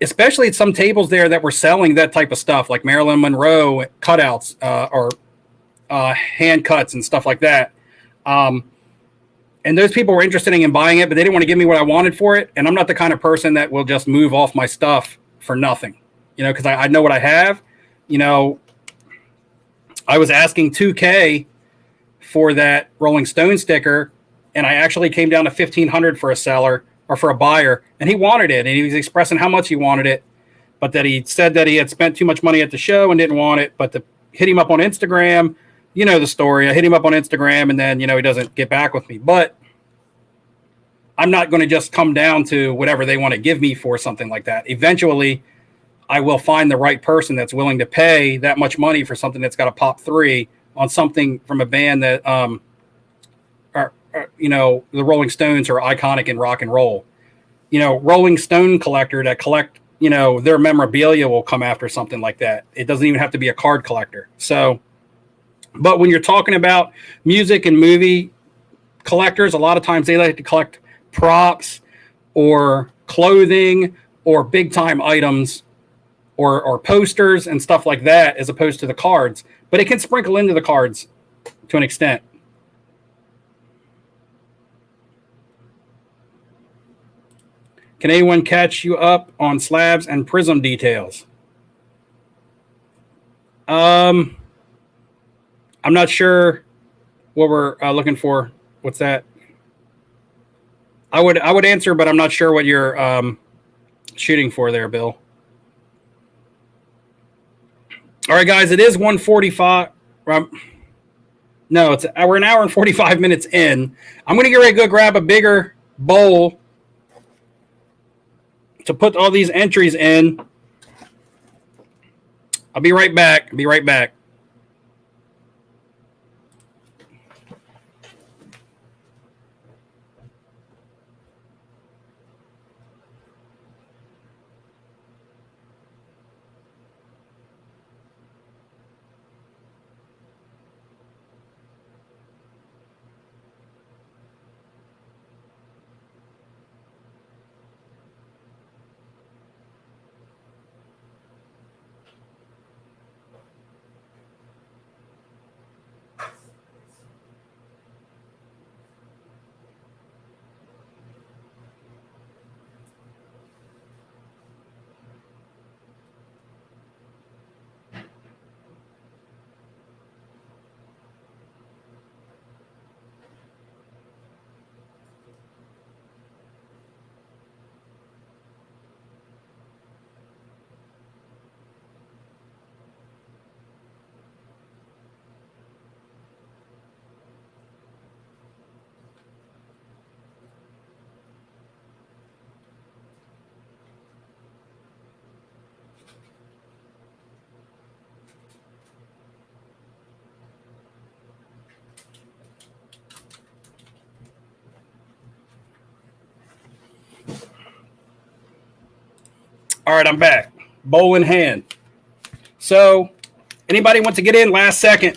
especially at some tables there that were selling that type of stuff, like Marilyn Monroe cutouts or hand cuts and stuff like that. And those people were interested in buying it, but they didn't want to give me what I wanted for it. And I'm not the kind of person that will just move off my stuff for nothing, because I know what I have. I was asking $2K for that Rolling Stone sticker, and I actually came down to $1,500 for a seller or for a buyer, and he wanted it, and he was expressing how much he wanted it, but that he said that he had spent too much money at the show and didn't want it. But to hit him up on Instagram, the story. I hit him up on Instagram, and then he doesn't get back with me. But I'm not going to just come down to whatever they want to give me for something like that. Eventually, I will find the right person that's willing to pay that much money for something that's got a Pop 3 on something from a band that, the Rolling Stones are iconic in rock and roll. Rolling Stone collector that collect, their memorabilia will come after something like that. It doesn't even have to be a card collector. So, but when you're talking about music and movie collectors, a lot of times they like to collect props or clothing or big time items or posters and stuff like that, as opposed to the cards. But it can sprinkle into the cards to an extent. Can anyone catch you up on slabs and prism details? I'm not sure what we're looking for. What's that? I would answer, but I'm not sure what you're shooting for there, Bill. All right, guys, it is 1:45. No, we're an hour and 45 minutes in. I'm going to get ready to go grab a bigger bowl to put all these entries in. I'll be right back. All right, I'm back. Bowl in hand. So, anybody want to get in last second?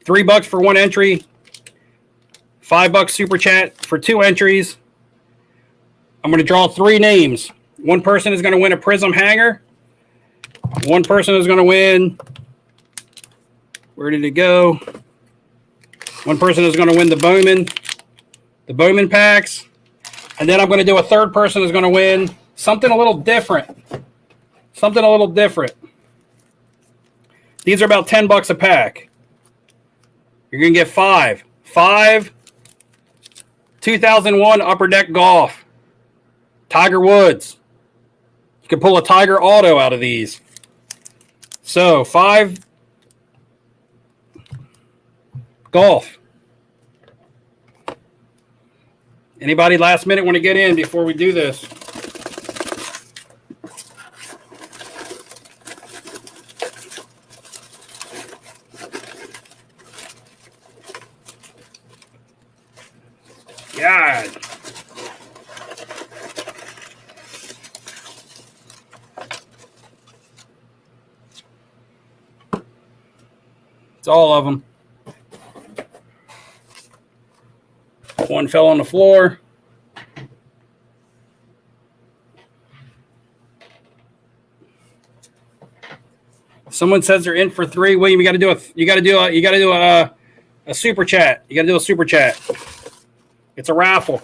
$3 for one entry. $5 super chat for two entries. I'm going to draw three names. One person is going to win a Prism hanger. One person is going to win. Where did it go? One person is going to win the Bowman packs. And then I'm going to do a third person is going to win something a little different. These are about $10 a pack. You're going to get five 2001 Upper Deck Golf. Tiger Woods. You can pull a Tiger Auto out of these. So, 5 golf. Anybody last minute want to get in before we do this? God. It's all of them. One fell on the floor. Someone says they're in for 3. William, you got to do a super chat. You got to do a super chat. It's a raffle.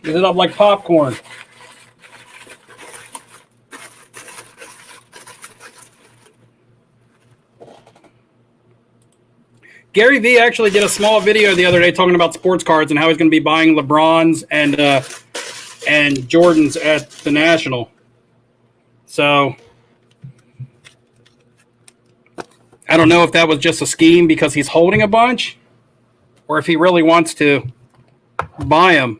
Get it up like popcorn. Gary Vee actually did a small video the other day talking about sports cards and how he's going to be buying LeBrons and Jordans at the National. So I don't know if that was just a scheme because he's holding a bunch or if he really wants to buy them.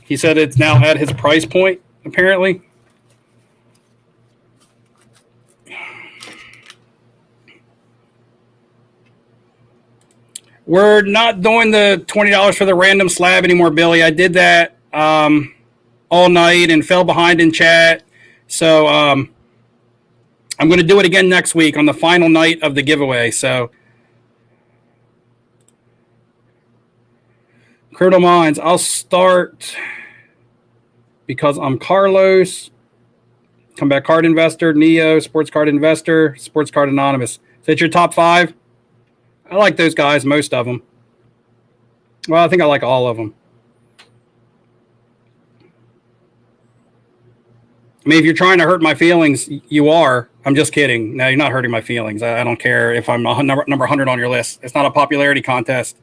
He said it's now at his price point, apparently. We're not doing the $20 for the random slab anymore, Billy. I did that all night and fell behind in chat. So I'm going to do it again next week on the final night of the giveaway. So Criminal Minds, I'll start because I'm Carlos, Comeback Card Investor, Neo, Sports Card Investor, Sports Card Anonymous. Is that your top 5? I like those guys, most of them. Well, I think I like all of them. I mean, if you're trying to hurt my feelings, you are. I'm just kidding. No, you're not hurting my feelings. I don't care if I'm number 100 on your list. It's not a popularity contest.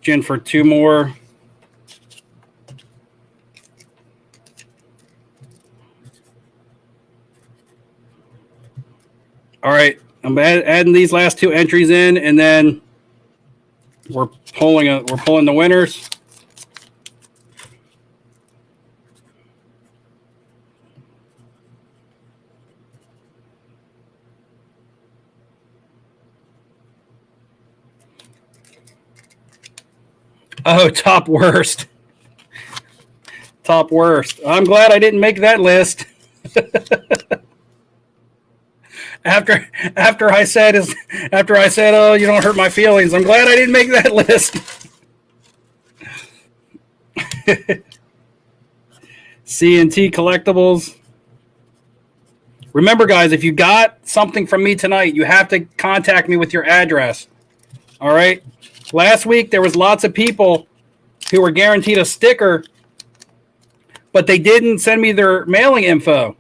in for 2 more. All right, I'm adding these last 2 entries in, and then we're pulling the winners. Oh, top worst. Top worst. I'm glad I didn't make that list. after I said, oh, you don't hurt my feelings. I'm glad I didn't make that list. C&T Collectibles. Remember, guys, if you got something from me tonight, you have to contact me with your address. All right? Last week, there was lots of people who were guaranteed a sticker, but they didn't send me their mailing info.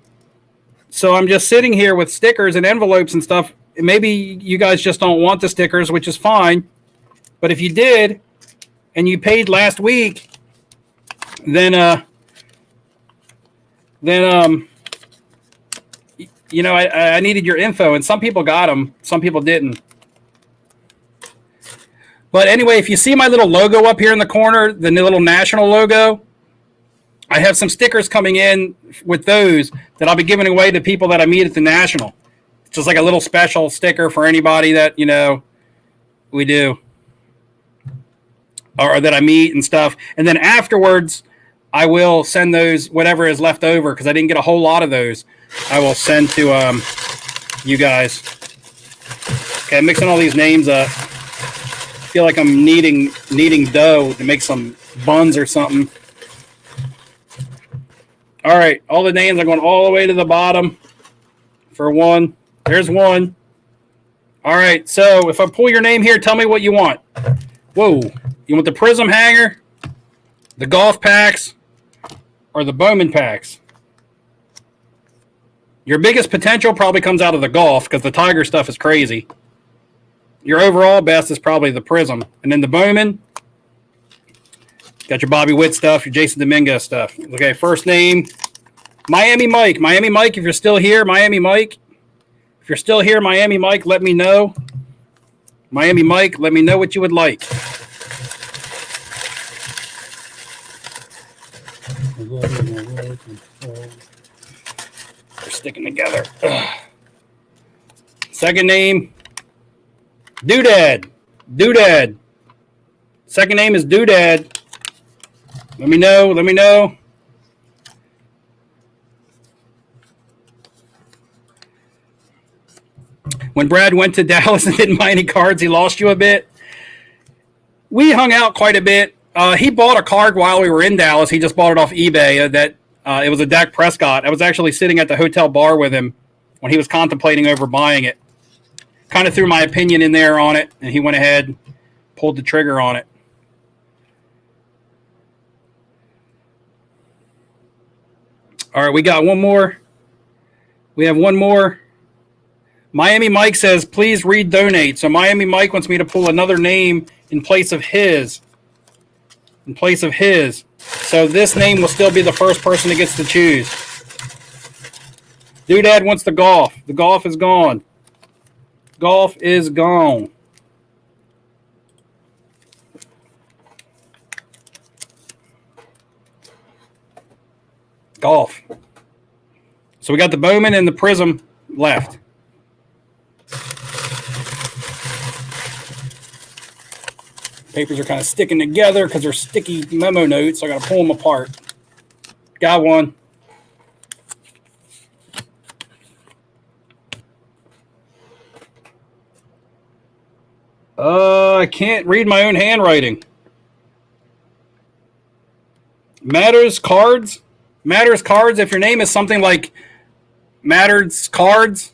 So I'm just sitting here with stickers and envelopes and stuff. Maybe you guys just don't want the stickers, which is fine. But if you did, and you paid last week, then you know, I needed your info, and some people got them, some people didn't. But anyway, if you see my little logo up here in the corner, the little national logo, I have some stickers coming in with those that I'll be giving away to people that I meet at the national. It's just like a little special sticker for anybody that, you know, we do, or that I meet and stuff. And then afterwards, I will send those, whatever is left over, because I didn't get a whole lot of those, I will send to you guys. Okay, I'm mixing all these names up. I feel like I'm kneading dough to make some buns or something. All right, all the names are going all the way to the bottom for 1. There's 1. All right, so if I pull your name here, tell me what you want. Whoa, you want the Prism hanger, the golf packs, or the Bowman packs? Your biggest potential probably comes out of the golf, because the Tiger stuff is crazy. Your overall best is probably the Prism. And then the Bowman, got your Bobby Witt stuff, your Jason Dominguez stuff. Okay, first name, Miami Mike. Miami Mike, if you're still here, Miami Mike. If you're still here, Miami Mike, let me know. Miami Mike, let me know what you would like. They're sticking together. Ugh. Second name, Doodad. Doodad. Second name is Doodad. Let me know. Let me know. When Brad went to Dallas and didn't buy any cards, he lost you a bit. We hung out quite a bit. He bought a card while we were in Dallas. He just bought it off eBay. It was a Dak Prescott. I was actually sitting at the hotel bar with him when he was contemplating over buying it. Kind of threw my opinion in there on it, and he went ahead, pulled the trigger on it. All right, we got one more. We have one more. Miami Mike says, please read donate. So Miami Mike wants me to pull another name in place of his. In place of his. So this name will still be the first person that gets to choose. Doodad wants the golf. The golf is gone. Golf is gone. Golf. So we got the Bowman and the Prism left. Papers are kind of sticking together because they're sticky memo notes. So I got to pull them apart. Got one. I can't read my own handwriting. Matters Cards. Matters Cards. If your name is something like Matters Cards.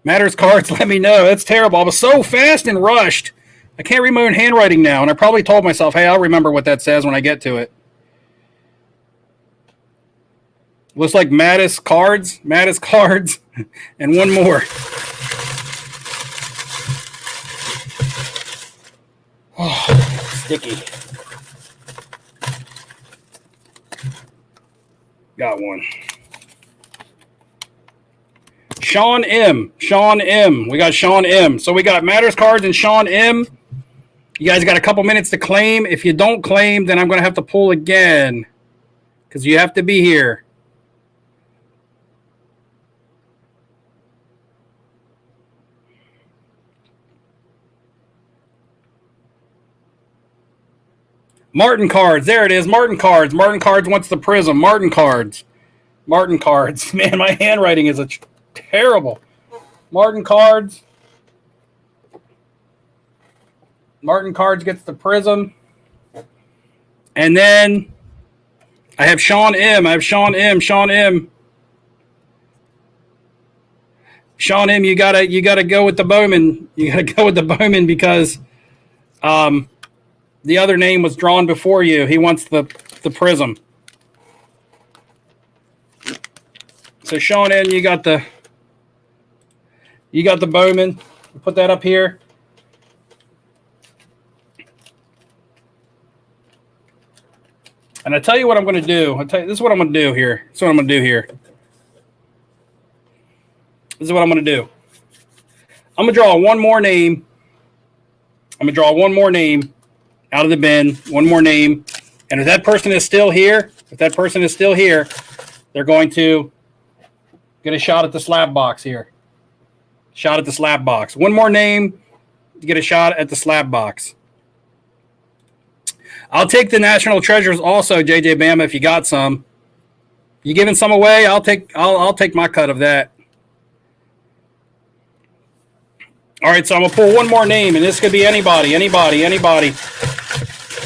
Matters Cards, let me know. That's terrible. I was so fast and rushed. I can't read my own handwriting now. And I probably told myself, hey, I'll remember what that says when I get to it. Looks like Mattis Cards, and one more. ticky. Got one. Sean M. Sean M. We got Sean M. So we got Matters Cards and Sean M. You guys got a couple minutes to claim. If you don't claim, then I'm going to have to pull again because you have to be here. Martin Cards. There it is. Martin Cards. Martin Cards wants the prism. Martin Cards. Martin Cards. Man, my handwriting is terrible. Martin Cards. Martin Cards gets the prism. And then I have Sean M. I have Sean M. Sean M. Sean M. You gotta go with the Bowman. You gotta go with the Bowman because the other name was drawn before you. He wants the prism. So Sean M. You got the Bowman. Put that up here. And I tell you what I'm going to do. This is what I'm going to do here. This is what I'm going to do here. This is what I'm going to do. I'm going to draw one more name. I'm going to draw one more name out of the bin. One more name. And if that person is still here, they're going to get a shot at the slab box here. Shot at the slab box. One more name to get a shot at the slab box. I'll take the National Treasures also, JJ Bama, if you got some. You giving some away? I'll take my cut of that. All right, so I'm gonna pull one more name, and this could be anybody. I'm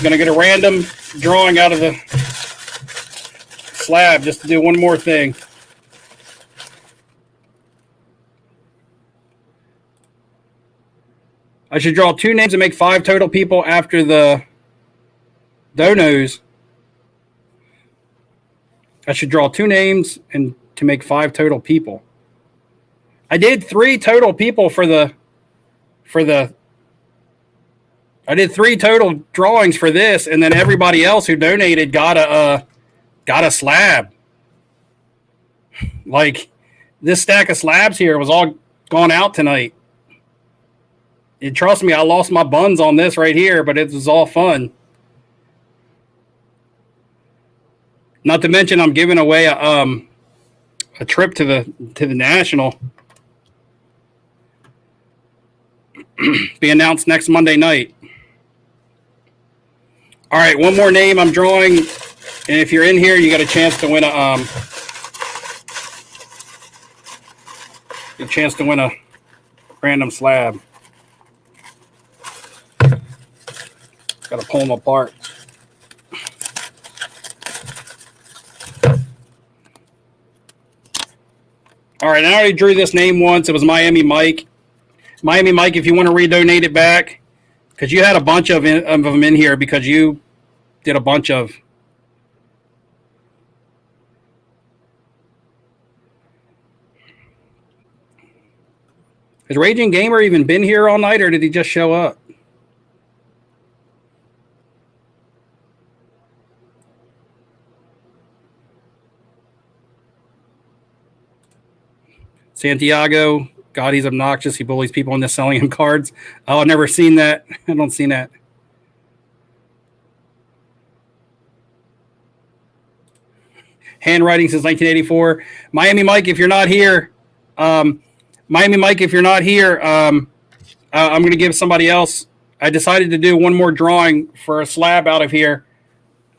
gonna get a random drawing out of the slab just to do one more thing. I should draw 2 names and make 5 total people after the donos. I should draw 2 names and to make 5 total people. I did 3 total people I did 3 total drawings for this, and then everybody else who donated got a slab. Like this stack of slabs here was all gone out tonight. And trust me, I lost my buns on this right here, but it was all fun. Not to mention, I'm giving away a trip to the National. Be announced next Monday night. All right, one more name I'm drawing, and if you're in here, you got a chance to win a random slab. Got to pull them apart. All right, I already drew this name once. It was Miami Mike. Miami Mike, if you want to redonate it back, because you had a bunch of them in here because you did a bunch of. Has Raging Gamer even been here all night, or did he just show up? Santiago, God, he's obnoxious. He bullies people into selling him cards. Oh, I've never seen that. I don't see that. Handwriting since 1984. Miami Mike, if you're not here, I'm going to give somebody else. I decided to do one more drawing for a slab out of here.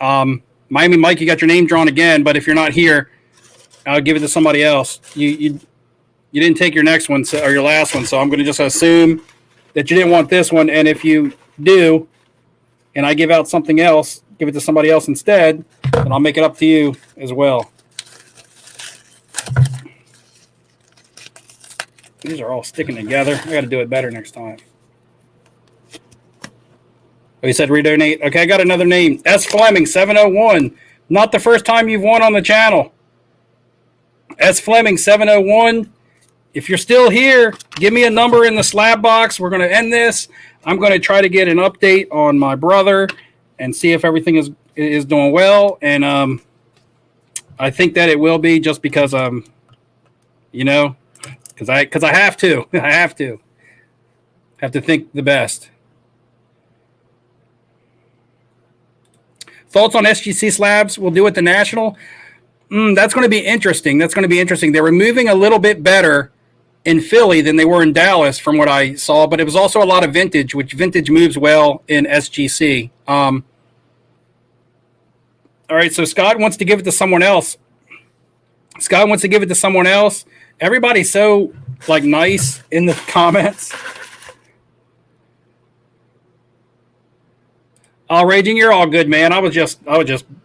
Miami Mike, you got your name drawn again, but if you're not here, I'll give it to somebody else. You didn't take your next one or your last one, so I'm going to just assume that you didn't want this one. And if you do, and I give out something else, give it to somebody else instead, and I'll make it up to you as well. These are all sticking together. I got to do it better next time. Oh, you said redonate? Okay, I got another name. S. Fleming, 701. Not the first time you've won on the channel. S. Fleming, 701. if you're still here, give me a number in the slab box. We're going to end this. I'm going to try to get an update on my brother and see if everything is doing well. And I think that it will be, just because you know, because I have to. I have to think the best. Thoughts on SGC slabs? We'll do at the National. That's going to be interesting. They're moving a little bit better in Philly than they were in Dallas, from what I saw. But it was also a lot of vintage, which vintage moves well in SGC. All right, so Scott wants to give it to someone else. Everybody's so nice in the comments. Raging, you're all good, man. I was just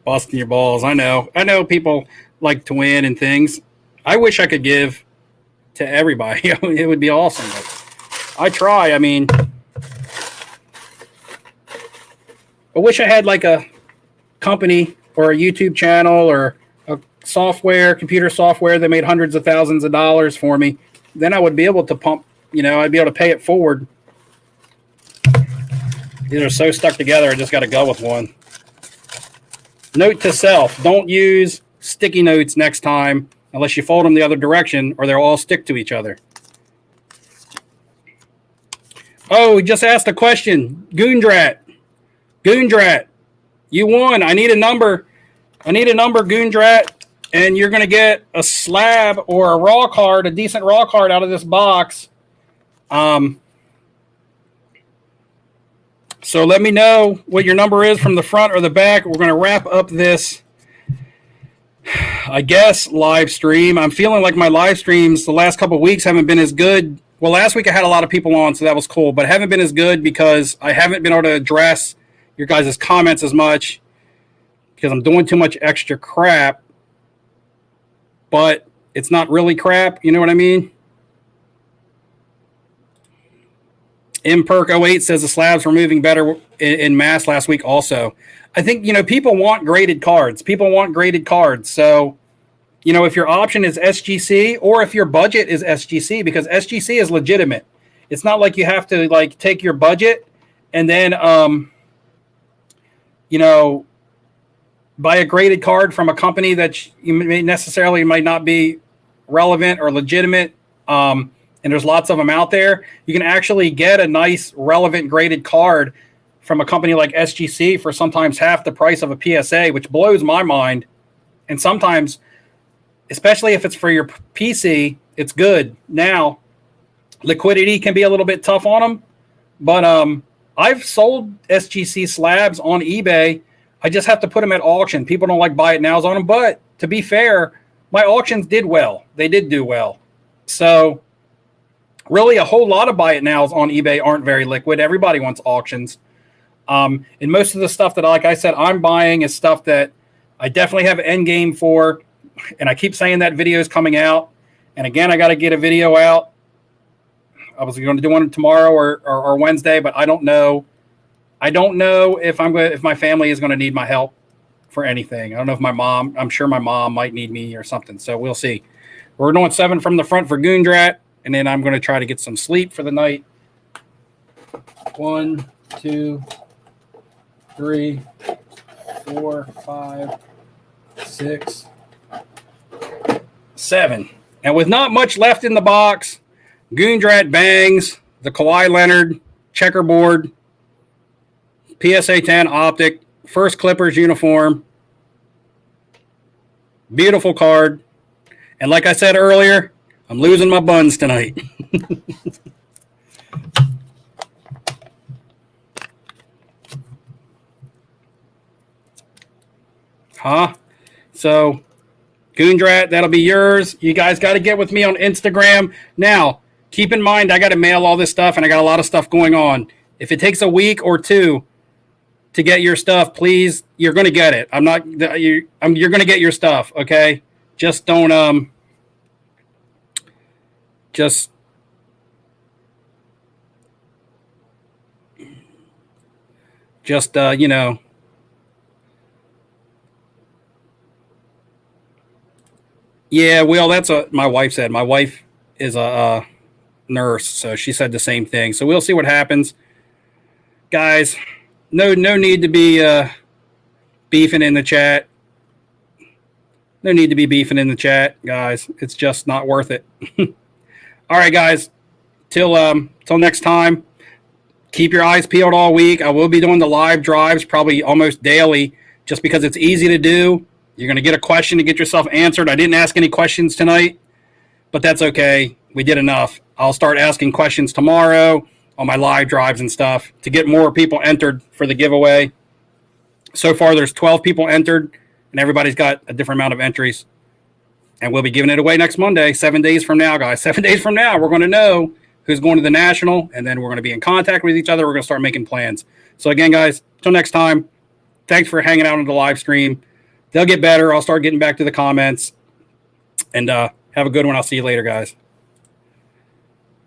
busting your balls. I know people like to win and things. I wish I could give to everybody. It would be awesome. But I try. I mean, I wish I had a company or a YouTube channel or a computer software that made hundreds of thousands of dollars for me. Then I would be able to pump, I'd be able to pay it forward. These are so stuck together, I just got to go with one. Note to self, don't use sticky notes next time unless you fold them the other direction, or they'll all stick to each other. Oh, we just asked a question. Goondrat, you won. I need a number, Goondrat, and you're going to get a slab or a raw card, a decent raw card out of this box. So let me know what your number is from the front or the back. We're going to wrap up this, I guess, live stream. I'm feeling like my live streams the last couple of weeks haven't been as good. Well, last week I had a lot of people on, so that was cool, but haven't been as good because I haven't been able to address your guys' comments as much because I'm doing too much extra crap, but it's not really crap. You know what I mean? Imperk08 says the slabs were moving better in mass last week also. I think, people want graded cards. So, if your option is SGC or if your budget is SGC, because SGC is legitimate. It's not like you have to take your budget and then, buy a graded card from a company that you might not be relevant or legitimate. And there's lots of them out there. You can actually get a nice, relevant graded card from a company like SGC for sometimes half the price of a PSA, which blows my mind. And sometimes, especially if it's for your PC, it's good. Now, liquidity can be a little bit tough on them, but I've sold SGC slabs on eBay. I just have to put them at auction. People don't like buy it nows on them, but to be fair, my auctions did well. They did do well. So really, a whole lot of buy it nows on eBay aren't very liquid. Everybody wants auctions. And most of the stuff that, like I said, I'm buying is stuff that I definitely have end game for. And I keep saying that video is coming out. And again, I got to get a video out. I was going to do one tomorrow or Wednesday, but I don't know. I don't know if my family is going to need my help for anything. I don't know if I'm sure my mom might need me or something. So we'll see. We're doing 7 from the front for Goondrat. And then I'm going to try to get some sleep for the night. 1, 2, 3, 4, 5, 6, 7. And with not much left in the box, Goondrat bangs, the Kawhi Leonard checkerboard, PSA 10 optic, first Clippers uniform. Beautiful card. And like I said earlier, I'm losing my buns tonight. So, Goondrat, that'll be yours. You guys got to get with me on Instagram. Now, keep in mind, I got to mail all this stuff, and I got a lot of stuff going on. If it takes a week or two to get your stuff, please, you're going to get it. You're going to get your stuff, okay? Just don't, yeah, well, that's what my wife said. My wife is a nurse, so she said the same thing. So we'll see what happens, guys. No need to be beefing in the chat. No need to be beefing in the chat, guys. It's just not worth it. All right, guys. Till next time. Keep your eyes peeled all week. I will be doing the live drives probably almost daily, just because it's easy to do. You're going to get a question to get yourself answered. I didn't ask any questions tonight, but that's okay. We did enough. I'll start asking questions tomorrow on my live drives and stuff to get more people entered for the giveaway. So far, there's 12 people entered, and everybody's got a different amount of entries. And we'll be giving it away next Monday, 7 days from now, guys. 7 days from now, we're going to know who's going to the national, and then we're going to be in contact with each other. We're going to start making plans. So again, guys, till next time, thanks for hanging out on the live stream. They'll get better. I'll start getting back to the comments. And have a good one. I'll see you later, guys.